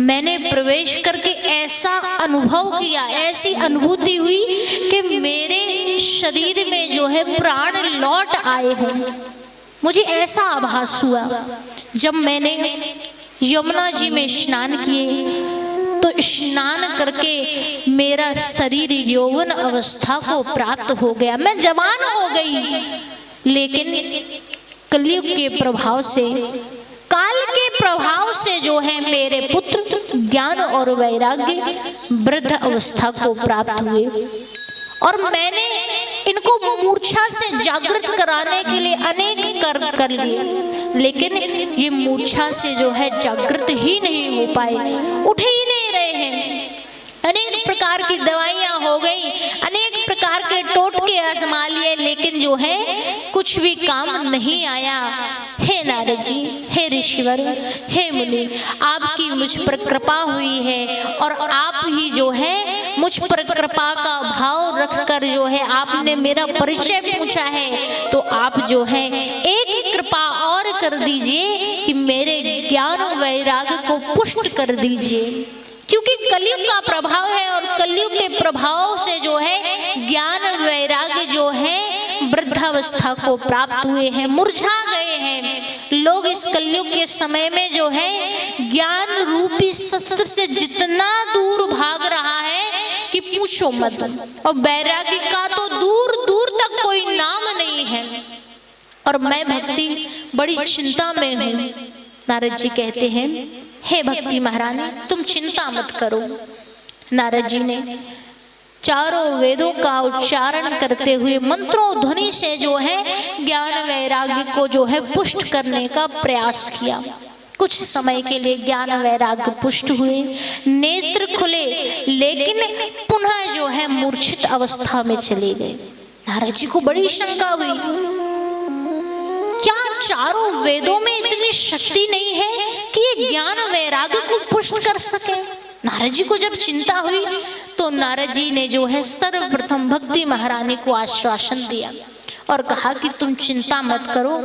मैंने प्रवेश करके ऐसा अनुभव किया, ऐसी अनुभूति हुई कि मेरे शरीर में जो है प्राण लौट आए हैं। मुझे ऐसा आभास हुआ। जब मैंने यमुना जी में स्नान किए तो स्नान करके मेरा शरीर यौवन अवस्था को प्राप्त हो गया, मैं जवान हो गई। लेकिन कलयुग के प्रभाव से, काल के प्रभाव से जो है मेरे पुत्र ज्ञान और वैराग्य वृद्ध अवस्था को प्राप्त हुए और मैंने इनको मूर्छा से जागृत कराने के लिए अनेक कर लिए, लेकिन ये मूर्छा से जो है जागृत ही नहीं हो पाए, उठ ही नहीं रहे हैं। अनेक प्रकार की दवाइयां हो गई, अनेक प्रकार के टोटके आजमा लिए, लेकिन जो है कुछ भी काम नहीं आया। हे नारद जी, हे ऋषिवर, हे मुनि, आपकी मुझ पर कृपा हुई है और आप ही जो है मुझ पर कृपा का भाव रखकर जो है आपने मेरा परिचय पूछा है, तो आप जो है एक कृपा और कर दीजिए कि मेरे ज्ञान वैराग्य को पुष्ट कर दीजिए, क्योंकि कलयुग का प्रभाव है और कलयुग के प्रभाव से जो है ज्ञान वैराग्य जो है वृद्धावस्था को प्राप्त हुए हैं, मुरझा गए हैं। लोग इस कलयुग के समय में जो है ज्ञान रूपी शस्त्र से जितना दूर भाग रहा है कि पूछो मत, और वैराग्य का तो दूर दूर तक कोई नाम नहीं है। और मैं भक्ति बड़ी चिंता में हूँ। नारद जी कहते हैं, हे भक्ति महारानी, तुम चिंता मत करो। नारद जी ने चारों वेदों का उच्चारण करते हुए मंत्रों ध्वनि से जो है ज्ञान वैराग्य को जो है पुष्ट करने का प्रयास किया। कुछ समय के लिए ज्ञान वैराग्य पुष्ट हुए, नेत्र खुले, लेकिन पुनः जो है मूर्छित अवस्था में चले गए। नारद जी को बड़ी शंका हुई, क्या चारों वेदों में इतनी शक्ति नहीं है कि ये ज्ञान वैराग्य को पुष्ट कर सके? नारद जी को जब चिंता हुई तो नारद जी ने जो है सर्वप्रथम भक्ति महारानी को आश्वासन दिया और कहा कि तुम चिंता मत करो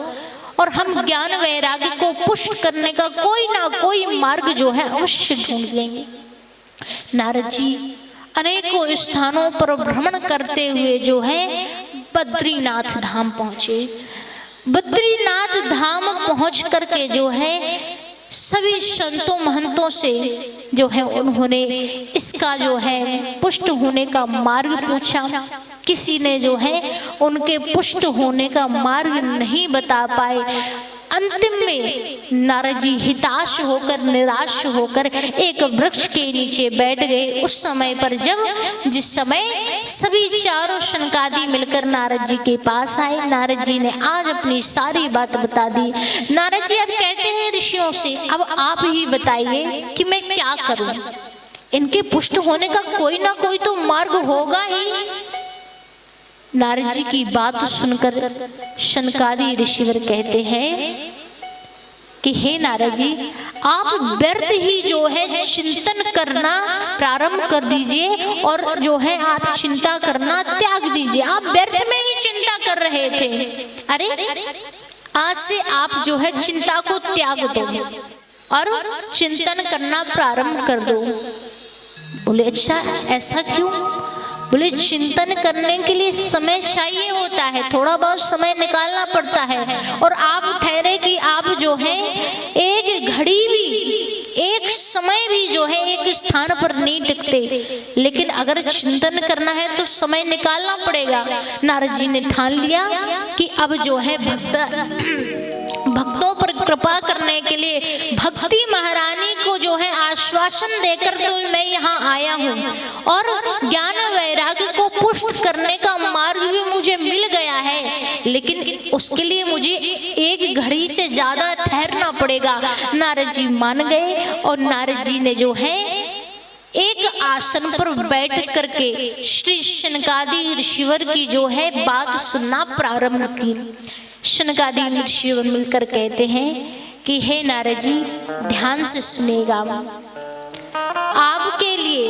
और हम ज्ञान वैराग्य को पुष्ट करने का कोई ना कोई मार्ग जो है अवश्य ढूंढ लेंगे। नारद जी अनेकों स्थानों पर भ्रमण करते हुए जो है बद्रीनाथ धाम पहुंचे। बद्रीनाथ धाम पहुंच करके जो है सभी संतों महंतों से जो है उन्होंने इसका जो है पुष्ट होने का मार्ग पूछा। किसी ने जो है उनके पुष्ट होने का मार्ग नहीं बता पाए। अंतिम में नारद जी हिताश होकर, निराश होकर एक वृक्ष के नीचे बैठ गए। उस समय पर जिस समय सभी चारों शनकादि मिलकर नारद जी के पास आए, नारद जी ने आज अपनी सारी बात बता दी। नारद जी अब कहते हैं ऋषियों से, अब आप ही बताइए कि मैं क्या करूं, इनके पुष्ट होने का कोई ना कोई तो मार्ग होगा ही। नारद जी की बात सुनकर शनकादि ऋषिवर कहते हैं कि हे नारद जी, आप व्यर्थ ही जो है चिंतन करना प्रारंभ कर दीजिए और जो है आप चिंता करना त्याग दीजिए। आप व्यर्थ में ही चिंता कर रहे थे, अरे आज से आप जो है चिंता को त्याग दो और चिंतन करना प्रारंभ कर दो। बोले अच्छा, ऐसा क्यों? बोले चिंतन करने के लिए समय चाहिए होता है, थोड़ा बहुत समय निकालना पड़ता है। और आप ठहरे कि आप जो है एक घड़ी भी, एक समय भी जो है एक स्थान पर नहीं टिकते, लेकिन अगर चिंतन करना है तो समय निकालना पड़ेगा। नारद जी ने ठान लिया कि अब जो है भक्तों पर कृपा करने के लिए भक्ति महारानी को जो है आश्वासन देकर तो मैं यहाँ आया हूँ और ज्ञान वैराग्य को पुष्ट करने का मार्ग भी मुझे मिल गया है, लेकिन उसके लिए मुझे एक घड़ी से ज्यादा ठहरना पड़ेगा। नारद जी मान गए और नारद जी ने जो है एक आसन पर बैठ करके श्री शनकादि ऋषिवर की जो है बात सुनना प्रारंभ की। शनकादि ऋषिवर मिलकर कहते हैं कि हे नारद जी, ध्यान से सुनेगा, आपके लिए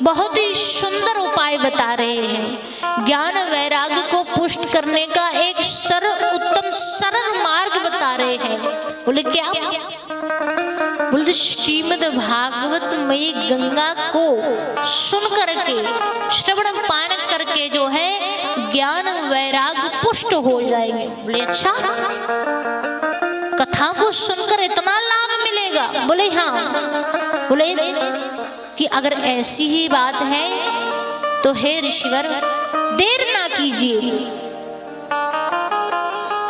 बहुत ही सुंदर उपाय बता रहे हैं। ज्ञान वैराग्य को पुष्ट करने का एक उत्तम सरल मार्ग बता रहे हैं। बोले क्या? बोले श्रीमद् भागवत में गंगा को सुन करके, श्रवण पान करके जो है ज्ञान वैराग्य पुष्ट हो जाएंगे। बोले अच्छा, कथा को सुनकर इतना लाभ मिलेगा? बोले हाँ। बोले कि अगर ऐसी ही बात है तो हे ऋषिवर देर ना कीजिए।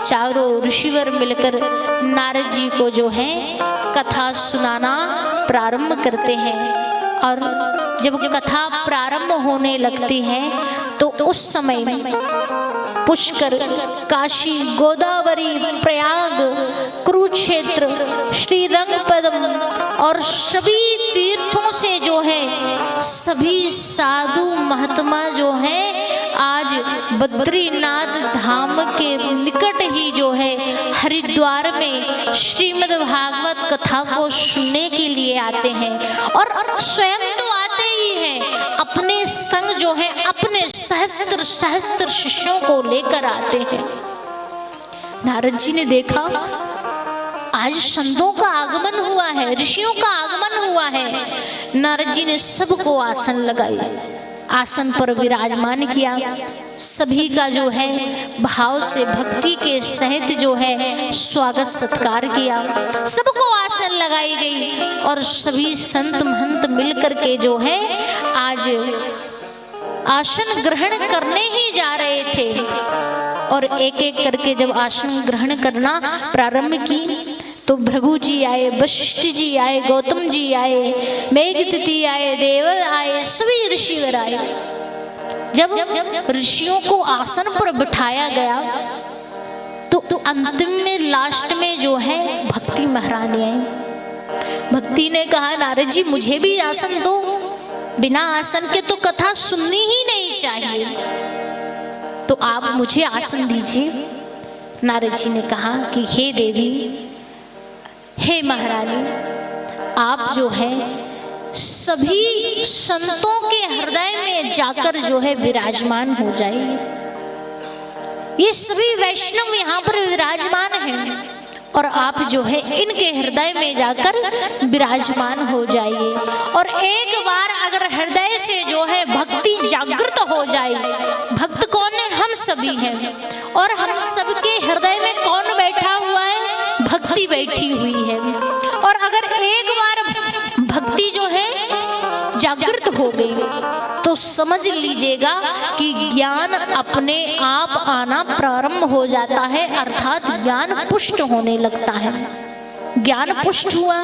चारों ऋषिवर मिलकर नारद जी को जो है कथा सुनाना प्रारंभ करते हैं और जब कथा प्रारंभ होने लगती है तो उस समय पुष्कर, काशी, गोदावरी, प्रयाग, कुरुक्षेत्र, श्री रंगपदम और सभी तीर्थों से जो है सभी साधु महात्मा जो है आज बद्रीनाथ धाम के निकट ही जो है हरिद्वार में श्रीमद् भागवत कथा को सुनने के लिए आते हैं। और स्वयं तो आते ही हैं, अपने संग जो है अपने सहस्त्र सहस्त्र शिष्यों को लेकर आते हैं। नारद जी ने देखा आज संतों का आगमन हुआ है, ऋषियों का आगमन हुआ है। नारद जी ने सबको आसन लगाई, आसन पर विराजमान किया, सभी का जो है भाव से भक्ति के सहित जो है स्वागत सत्कार किया, सबको आसन लगाई गई और सभी संत महंत मिलकर के जो है आज आसन ग्रहण करने ही जा रहे थे। और एक एक करके जब आसन ग्रहण करना प्रारंभ की तो भृगु जी आए, वशिष्ठ जी आए, गौतम जी आए, मेघतिथि आए, देवल आए, सभी ऋषिवर आए। जब ऋषियों को आसन पर बिठाया गया तो अंतिम में लास्ट में जो है भक्ति महारानी आई। भक्ति ने कहा नारद जी मुझे भी आसन दो, बिना आसन के तो कथा सुननी ही नहीं चाहिए, तो आप मुझे आसन दीजिए। नारद जी ने कहा कि हे देवी, हे महारानी, आप जो है सभी संतों के हृदय में जाकर जो है विराजमान हो जाइए। ये सभी वैष्णव यहाँ पर विराजमान हैं और आप जो है इनके हृदय में जाकर विराजमान हो जाइए। और एक बार अगर हृदय से जो है भक्ति जागृत हो जाए, भक्त कौन है? हम सभी हैं। और हम सबके हृदय में कौन बैठा हुआ है? भक्ति बैठी हुई है। और अगर एक बार भक्ति जो है जागृत हो गई तो समझ लीजिएगा कि ज्ञान अपने आप आना प्रारंभ हो जाता है, अर्थात ज्ञान पुष्ट होने लगता है। ज्ञान पुष्ट हुआ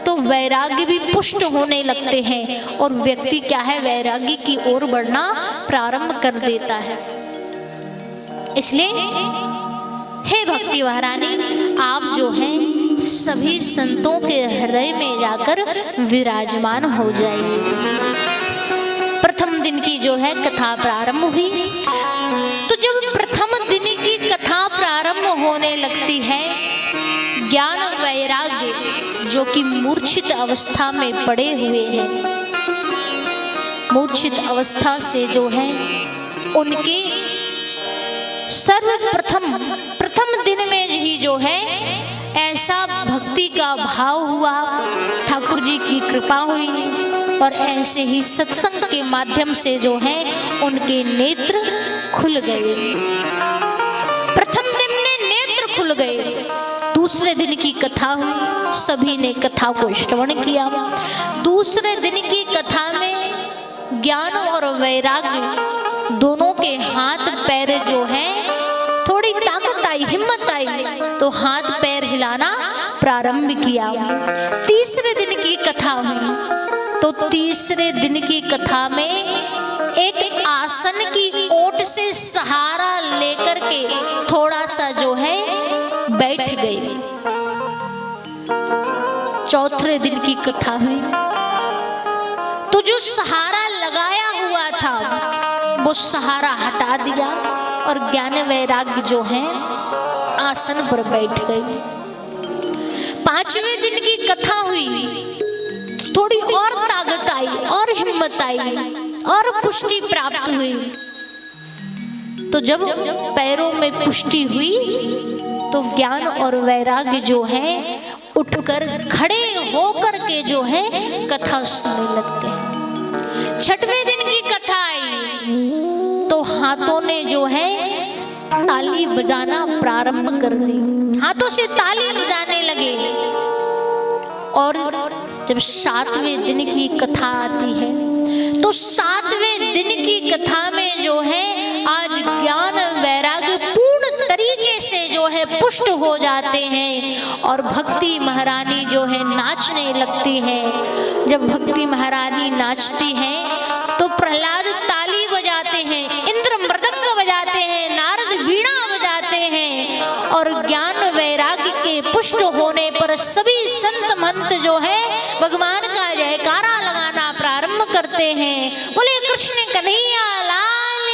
तो वैराग्य भी पुष्ट होने लगते हैं और व्यक्ति क्या है, वैराग्य की ओर बढ़ना प्रारंभ कर देता है। इसलिए हे भक्ति महारानी, आप जो है सभी संतों के हृदय में जाकर विराजमान हो जाइए। प्रथम दिन की जो है कथा प्रारंभ हुई। तो जब प्रथम दिन की कथा प्रारंभ होने लगती है, ज्ञान वैराग्य जो कि मूर्छित अवस्था में पड़े हुए हैं, मूर्छित अवस्था से जो है उनके सर्वप्रथम प्रथम दिन में ही जो है ऐसा भक्ति का भाव हुआ, ठाकुर जी की कृपा हुई और ऐसे ही सत्संग के माध्यम से जो है उनके नेत्र खुल गए। प्रथम दिन में नेत्र खुल गए। दूसरे दिन की कथा हुई, सभी ने कथा को श्रवण किया। दूसरे दिन की कथा में ज्ञान और वैराग्य दोनों के हाथ पैर जो है थोड़ी ताकत आई, हिम्मत आई तो हाथ पैर हिलाना प्रारंभ किया। तीसरे दिन की कथा हुई तो तीसरे दिन की कथा में एक आसन की ओट से सहारा लेकर के थोड़ा सा जो है बैठ गए। चौथे दिन की कथा हुई तो जो सहारा लगाया हुआ था वो सहारा हटा दिया और ज्ञान वैराग्य जो है आसन पर बैठ गए। पांचवें दिन की कथा हुई, थोड़ी और ताकत आई और हिम्मत आई और पुष्टि प्राप्त हुई। तो जब पैरों में पुष्टि हुई तो ज्ञान और वैराग्य जो है उठकर खड़े होकर के जो है कथा सुनने लगते हैं। छठवें दिन की कथा आई तो हाथों ने जो है ताली बजाना प्रारंभ कर दी, हाथों से ताली बजाने लगे। और जब सातवें दिन की कथा आती है तो सातवें दिन की कथा में जो है आज ज्ञान वैराग्य पूर्ण तरीके से जो है पुष्ट हो जाते हैं और भक्ति महारानी जो है नाचने लगती है। जब भक्ति महारानी नाचती है तो प्रहलाद ताली बजाते हैं, इंद्र मृदंग बजाते हैं, नारद कृष्ण कन्हैया लाल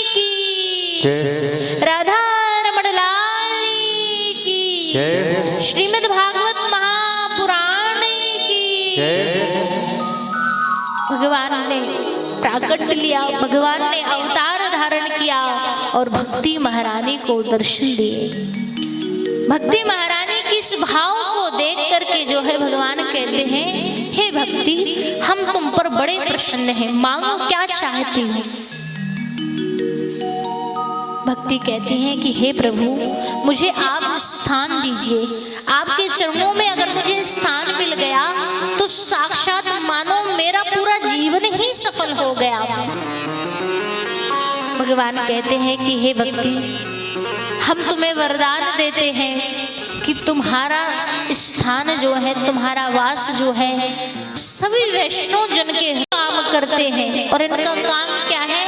की जय राधा रमण लाल की जय श्रीमद् भागवत महापुराण की जय भगवान ने प्राकट्य लिया, भगवान ने अवतार धारण किया और भक्ति महारानी को दर्शन दिए। भक्ति महारानी की इस भाव को देख करके जो है भगवान कहते हैं, हे भक्ति हम तुम पर बड़े प्रसन्न हैं, मांगो क्या चाहती हो। भक्ति कहती हैं कि हे प्रभु मुझे आप स्थान दीजिए, आपके चरणों में अगर मुझे स्थान मिल गया तो साक्षात मानो मेरा पूरा जीवन ही सफल हो गया। भगवान कहते हैं कि हे भक्ति हम तुम्हें वरदान देते हैं कि तुम्हारा स्थान जो है, तुम्हारा वास जो है सभी वैष्णव जन के काम करते हैं। और इनका काम क्या है?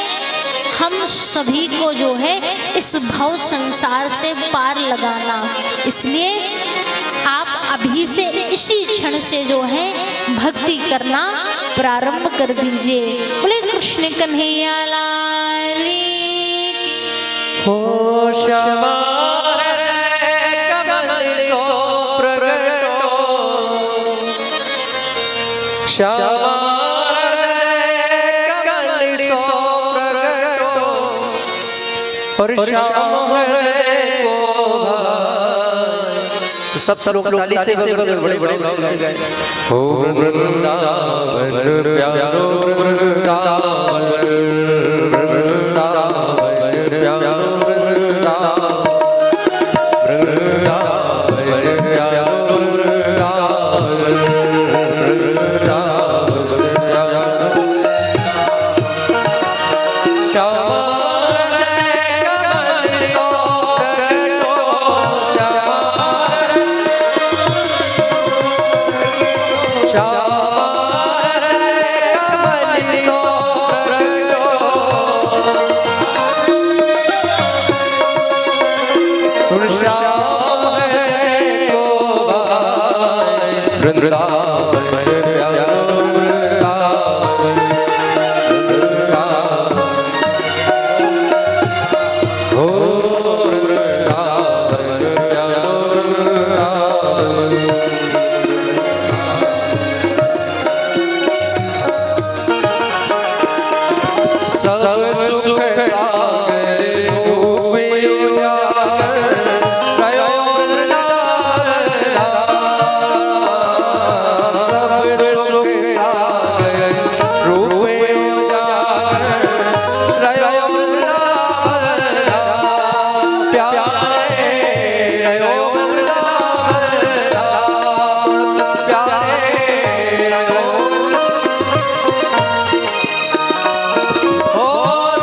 हम सभी को जो है इस भव संसार से पार लगाना। इसलिए आप अभी से इसी क्षण से जो है भक्ति करना प्रारंभ कर दीजिए। बोले कृष्ण कन्हैया लाल की। हो श्यामा हृदय कमल सो प्रगटो, श्यामा हृदय कमल सो प्रगटो, और श्याम हृदय को भाए। सब लोग ताली से बड़े बड़े गाए। हो वृंदावन प्यारो वृंदावन, वृंदावन प्यारो वृंदावन, वृंदावन प्यारो वृंदावन, वृंदावन प्यारो। श्यामा हृदय कमल सो प्रगटो, श्यामा Oh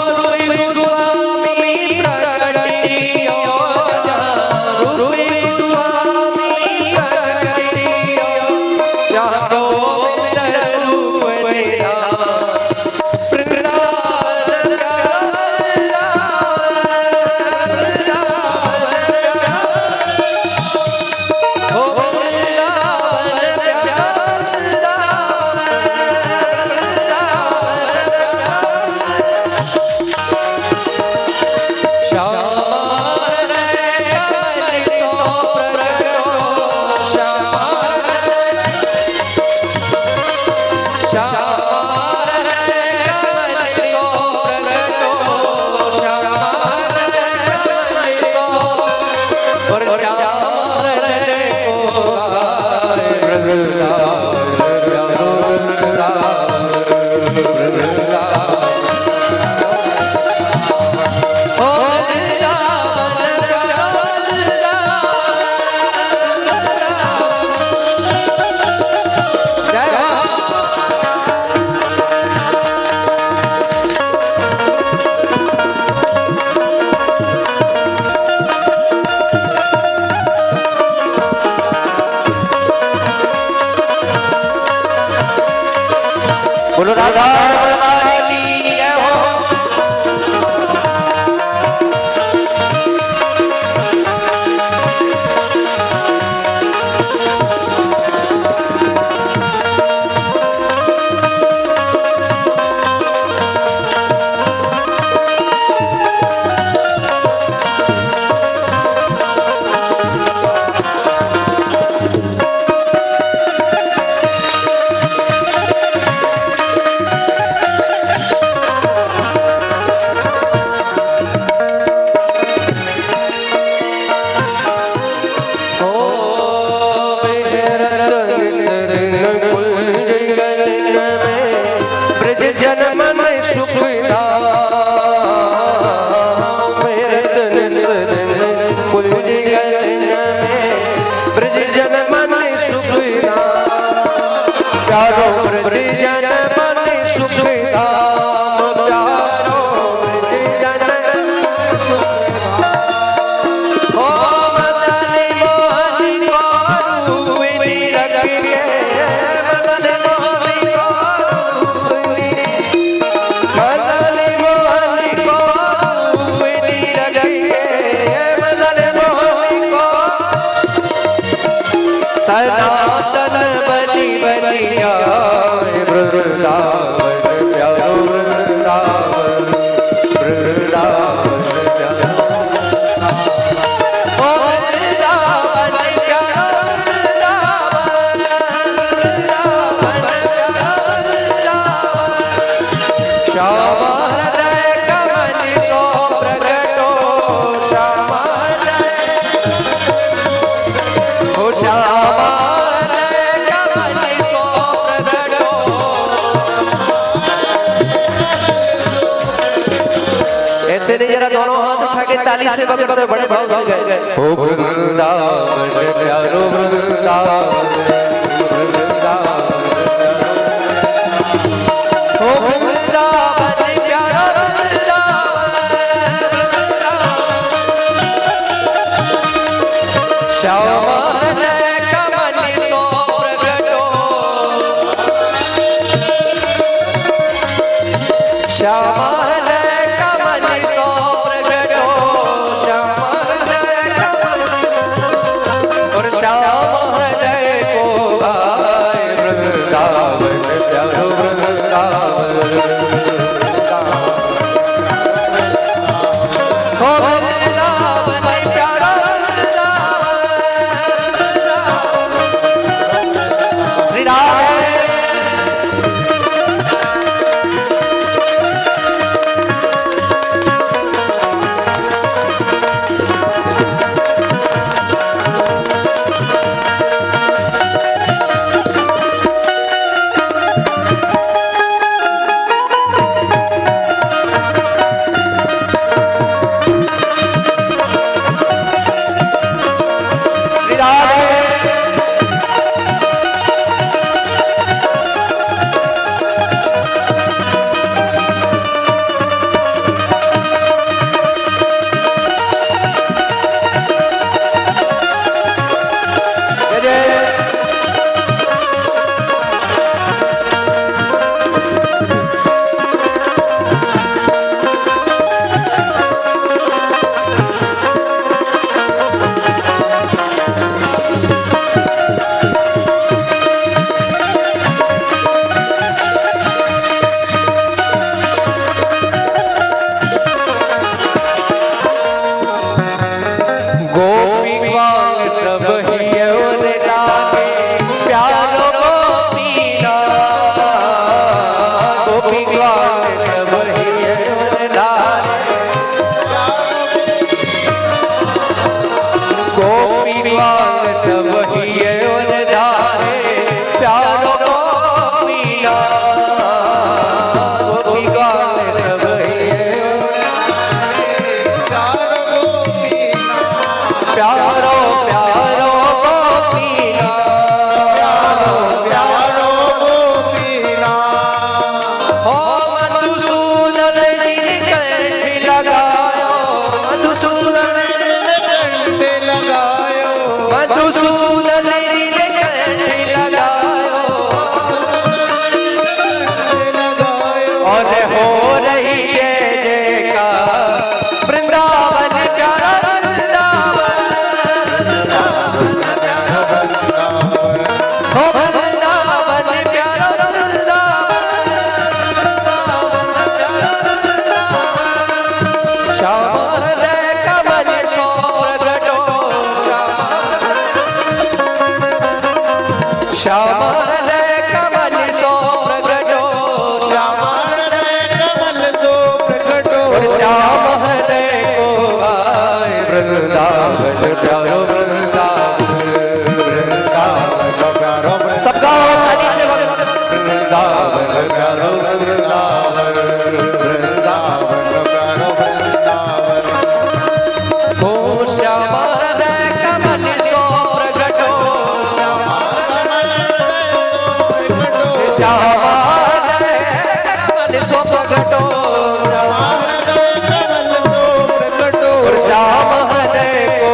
सनातन बलि बलियाए वृंदावन प्यारो वृंदावन वृंदावन प्यारो ओ वृंदावन प्यारो वृंदावन वृंदावन प्यारो वृंदावन श्याम हृदय कमल सो प्रगटो श्याम हृदय ओ श्याम हृदय कमल सो प्रगटो। ऐसे नहीं जरा दोनों हाथ उठा के ताली से बजाते बड़े भाव से गए ओ वृंदावन प्यारो वृंदावन वृंदावन ओ वृंदावन प्यारो वृंदावन श्याम हृदय कमल सो प्रगटो श्याम हृदय कमल सो प्रगटो श्याम हृदय कमल और श्याम हृदय को गाए वृंदावन प्यारो वृंदावन ओ वृंदावन प्यारो वृंदावन श्री राधे श्री राधे जय जय गोपी ग्वाल सब हियोर लागे प्यारो गोपीना गोपी ग्वाल सब हियोर लागे गोपी ग्वाल सब हियोर लागे प्यारो गोपीना गोपी ग्वाल सब हियोर प्यारो प्यारो गोपीना प्यारो गोपीना ओ मधुसूदन नीलकंठ लगायो मधुसूदन नीलकंठ लगायो मधुसूदन नीलकंठ लगायो और हो रही जय जयकार वृंदावन प्यारा हो वृंदावन प्यारो वृंदावन श्याम हृदय कमल सो प्रगटो श्याम हृदय कमल सो प्रगटो श्याम हृदय कमल सो प्रगटो श्याम हृदय को आए वृंदावन प्यारो वृंदावन वृंदावन प्यारो सबका ताली से वृंदावन प्यारो वृंदावन वृंदावन प्यारो वृंदावन ओ श्याम हृदय कमल सो प्रगटो श्याम हृदय प्रगटो श्याम हृदय कमल सो प्रगटो श्याम हृदय कमल सो प्रगटो श्याम हृदय को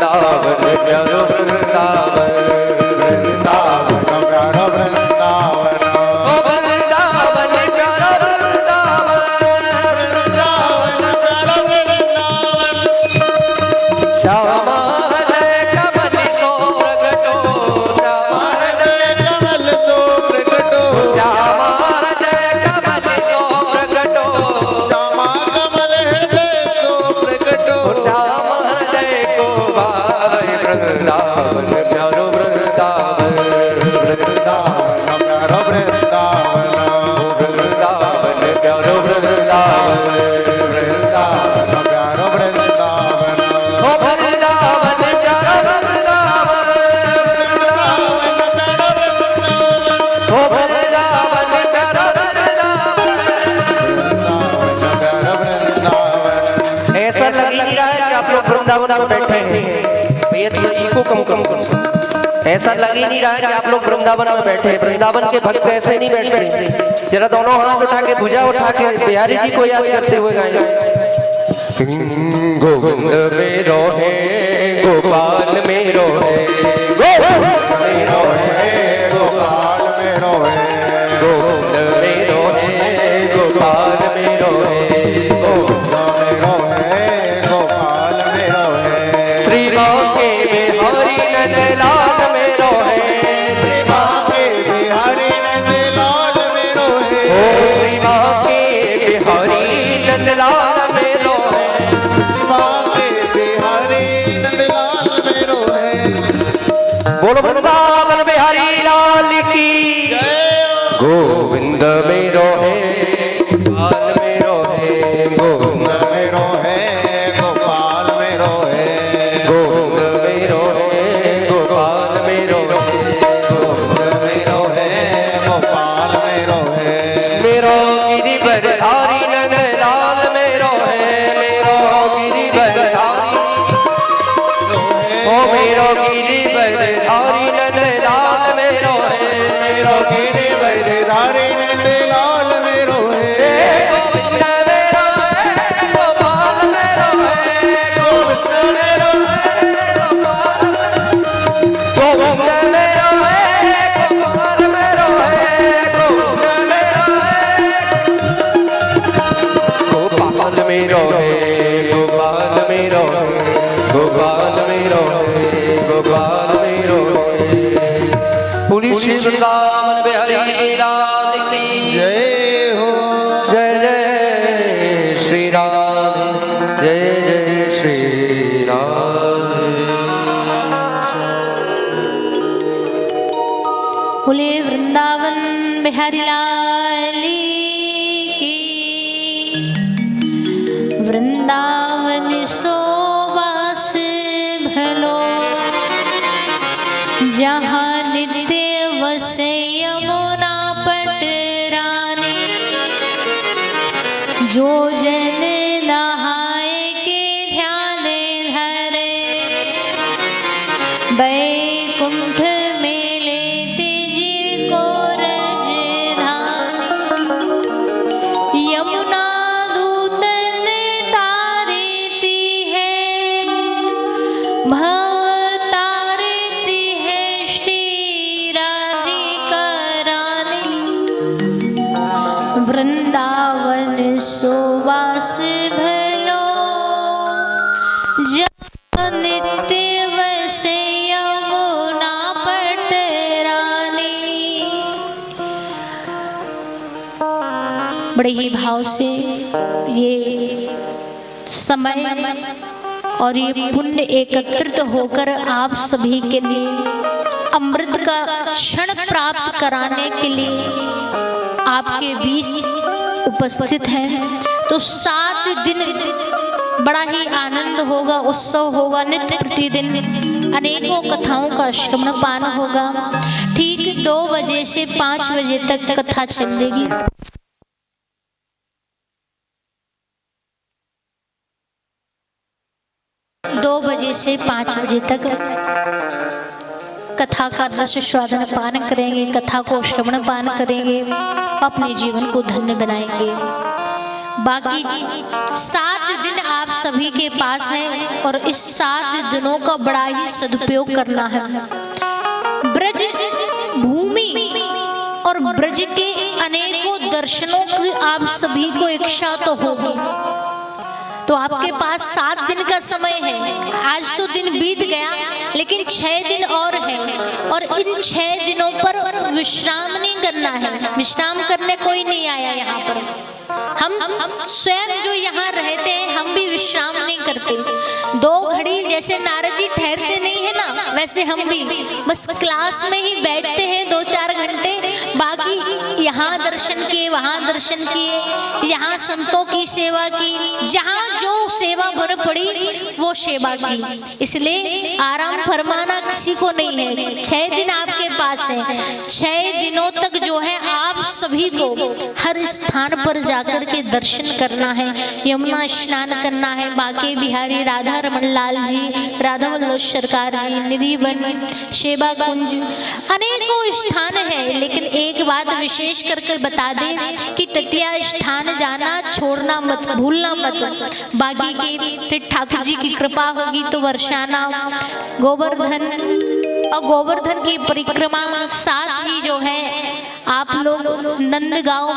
वृंदावन प्यारो वृंदावन वृंदावन प्यारो वृंदावन ओ वृंदावन प्यारो वृंदावन वृंदावन प्यारो वृंदावन श्यामा हृदय कमल सो प्रगटो श्यामा हृदय कमल तो प्रगटो श्यामा हृदय कमल सो प्रगटो श्यामा कमल हृदय तो प्रगटो श्यामा हृदय को भाई वृंदावन प्यारो वृंदावन वृंदावन प्यारो वृंदावन वृंदावन प्यारो वृंदावन वृंदावन प्यारो वृंदावन ओ वृंदावन प्यारो वृंदावन ओ वृंदावन प्यारो वृंदावन। ऐसा लग ही नहीं रहा है कि आप लोग वृंदावन में बैठे हैं। भैया थोड़ा इको कम करो। ऐसा लग ही नहीं रहा है कि आप लोग वृंदावन में बैठे हैं। वृंदावन के भक्त ऐसे नहीं बैठते। जरा दोनों हाथ उठा के भुजा उठा के बिहारी जी को याद करते हुए गाएं। गोविंद मेरो है गोपाल मेरो है गोविंद मेरो है गोपाल मेरो है गोविंद मेरो है गोपाल मेरो है गोविंद मेरो है गोपाल मेरो है श्री बांके बिहारी नंदलाल मेरो है श्री बांके बिहारी नंदलाल मेरो है श्री बांके बिहारी नंदलाल मेरो है श्री बांके बिहारी नंदलाल मेरो है बोलो वृंदावन बिहारी लाल की गोविंद मेरो है गोपाल मेरो है गोविंद मेरो है गोपाल मेरो है गोविंद मेरो है गोपाल मेरो है गोविंद मेरो है गोपाल मेरो है मेरो गिरिवर धारी नंदलाल मेरो है मेरो गिरिवर धारी ओ मेरो गिरिवर धारी नंदलाल मेरो है मेरो गिरिवर धारी नंदलाल मेरो है गोविंद मेरो है गोपाल मेरो है गोविंद मेरो है गोपाल मेरो है गोविंद मेरो है गोपाल मेरो है गोपाल मेरो है गोपाल मेरो है गोपाल मेरो है पुलिस श्री वृंदावन बिहारी लाल की जय हो जय जय श्री राम जय जय श्री राम। बोले वृंदावन बिहारी लाल की वृंदावन सोवास भलो जहाँ नित्य वसे यमुना पट रानी जो जन नहाए के ध्यान धरे बैकुंठ में लेते जी को रजधानी यमुना दूतन तारती है भव तारती है श्री राधिका रानी वृंदावन सुवास भलो जहाँ नित्य वसे यमुना पट रानी। बड़े ही भाव से ये समय और ये पुण्य एकत्रित होकर आप सभी के लिए अमृत का क्षण प्राप्त कराने के लिए आपके बीच उपस्थित हैं। तो 7 दिन बड़ा ही आनंद होगा, उत्सव होगा, नित्य प्रतिदिन अनेकों कथाओं का श्रवण पान होगा। ठीक 2 बजे से 5 बजे तक कथा चलेगी। 2 बजे से 5 बजे तक कथा का रस स्वादन पान करेंगे, कथा को श्रवण पान करेंगे, अपने जीवन को धन्य बनाएंगे। बाकी 7 दिन आप सभी के पास है और इस 7 दिनों का बड़ा ही सदुपयोग करना है। ब्रज भूमि और ब्रज के अनेकों दर्शनों की आप सभी को इच्छा तो होगी, तो आपके पास 7 दिन का समय है। आज तो दिन बीत गया, लेकिन 6 दिन और है और इन 6 दिनों पर विश्राम नहीं करना है। विश्राम करने कोई नहीं आया यहाँ पर। हम स्वयं जो यहाँ रहते हैं हम भी विश्राम नहीं करते। 2 घड़ी जैसे नारद जी ठहरते नहीं है ना, वैसे हम भी बस क्लास में ही बैठते हैं 2-4 घंटे। बाकी यहाँ दर्शन किए, वहाँ दर्शन किए, यहाँ संतों की सेवा की, जहाँ जो सेवा भर पड़ी वो सेवा की। इसलिए आराम फरमाना किसी को नहीं है। 6 दिन आपके पास है। 6 दिनों तक जो है आप सभी को हर स्थान पर जाकर के दर्शन करना है, यमुना स्नान करना है, बांके बिहारी राधा रमन लाल जी, राधा वल्लभ सरकार जी, निधि वन, सेवा कुंज, अनेकों स्थान है। लेकिन एक बात विशेष करके बता दें कि तटिया स्थान जाना छोड़ना मत, भूलना मत। बाकी के फिर ठाकुर जी की कृपा होगी तो वर्षाना, गोवर्धन और गोवर्धन की परिक्रमा, साथ ही जो है आप लोग नंदगांव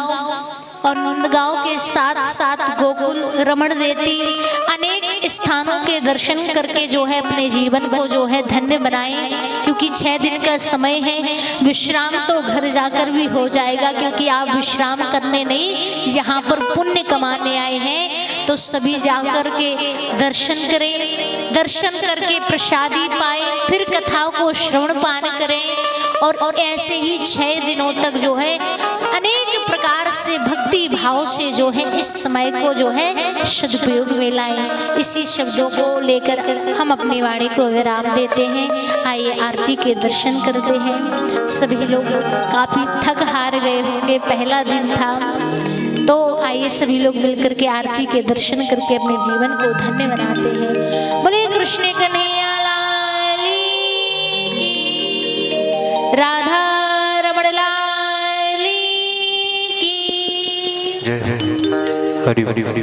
और नंदगांव के साथ साथ गोकुल, रमण देती, अनेक स्थानों के दर्शन करके जो है अपने जीवन को जो है धन्य बनाएं। क्योंकि 6 दिन का समय है। विश्राम तो घर जाकर भी हो जाएगा, क्योंकि आप विश्राम करने नहीं यहाँ पर पुण्य कमाने आए हैं। तो सभी जाकर के दर्शन करें, दर्शन करके प्रसादी पाए, फिर कथाओं को श्रवण पान करें और ऐसे ही 6 दिनों तक जो है अनेक प्रकार से भक्ति भाव से जो है इस समय को जो है सदुपयोग में लाएं। इसी शब्दों को लेकर हम अपनी वाणी को विराम देते हैं। आइए आरती के दर्शन करते हैं। सभी लोग काफी थक हार गए होंगे, पहला दिन था, तो आइए सभी लोग मिलकर के आरती के दर्शन करके अपने जीवन को धन्य बनाते हैं। बोले कृष्ण कन्हैया लाल की, राधा रमण लाल की जय हरि हरि हरि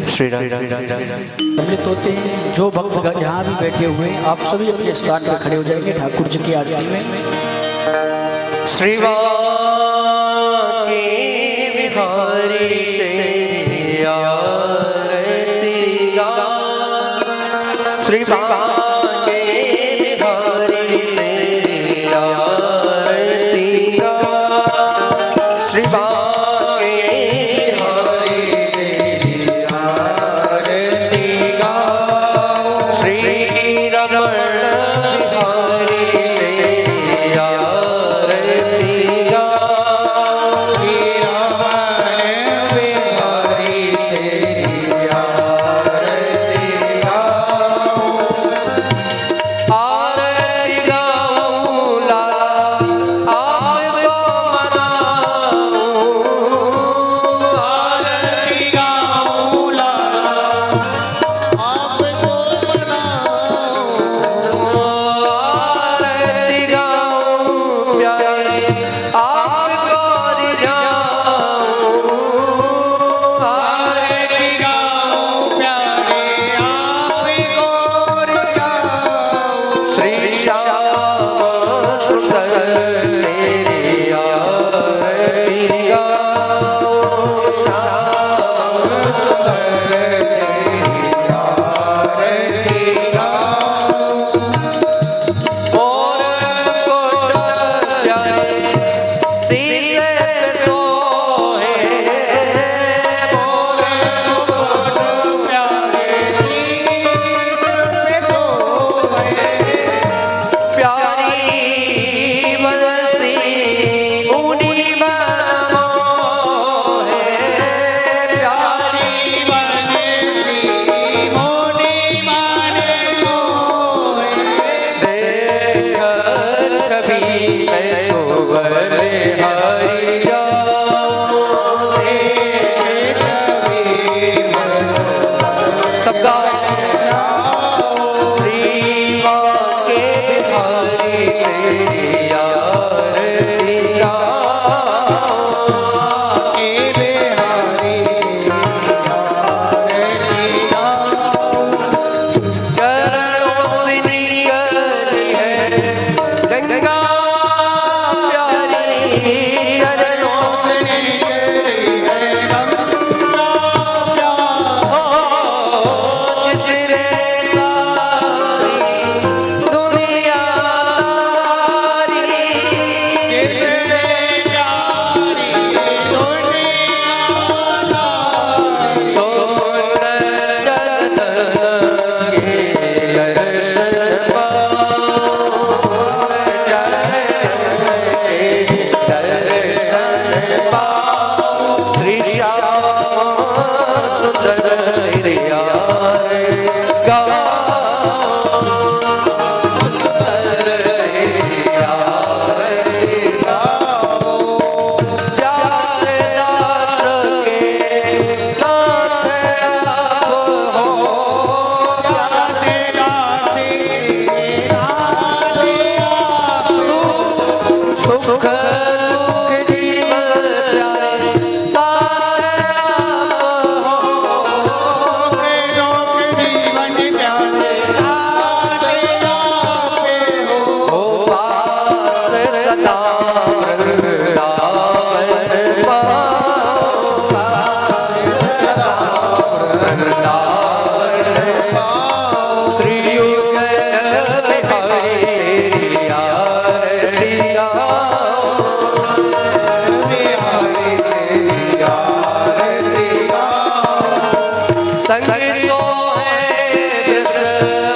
श्री राम। सम्मिलित होते हैं। जो भक्त यहाँ भी बैठे हुए हैं आप सभी अपने स्थान पर खड़े हो जाएंगे ठाकुर जी की आरती में। श्री बिहारी तेरी आरती गा, श्री बांके बिहारी तेरी आरती गा, श्री बांके बिहारी तेरी आरती गा, श्री रमण बिहारी तेरी आरती गा, श्री रमण बिहारी तेरी आरती गा,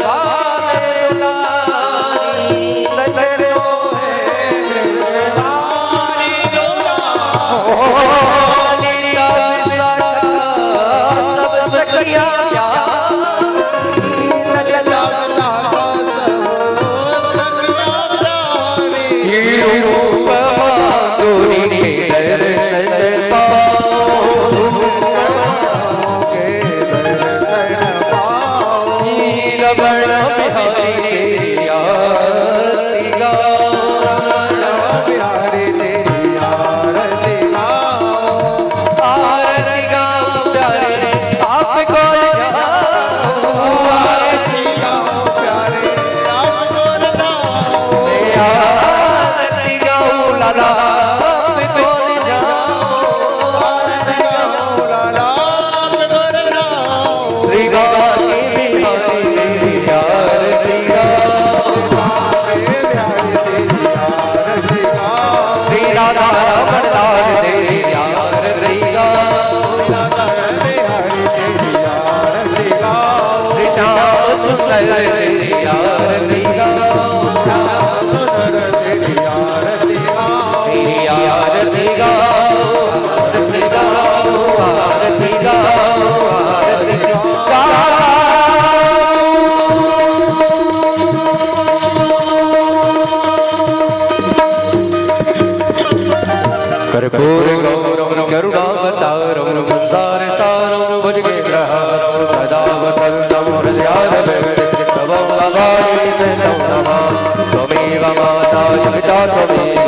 भाले दुलारी सच सोहे कृष्णारी ललिता विशाखा सब सखियां ललिता रूप माधुरी के दर्शन रमण बिहारी तेरी आरती गाओ रमण बिहारी तेरी आरती गाओ प्यारे आपको आरती गाओ प्यारे आपको लगाओ आरती गाओ लाला आपको जाओ आरती गाओ लाला आपको लगाओ श्री गानी बिहारी तेरी आरती गाओ श्री राधा रमण लाल तेरी आरती गाओ श्री श्याम सुंदर तेरी आरती गाओ तेरी आरती गाओ आरती गाओ आरती गाओ आरती गाओ कर्पूर गौरम करुणावतारम संसार सारम भुजगेन्द्रहारम सदा वसंतम हृदयारविन्दं भवानी शरणं नमः त्वमेव माता च पिता त्वमेव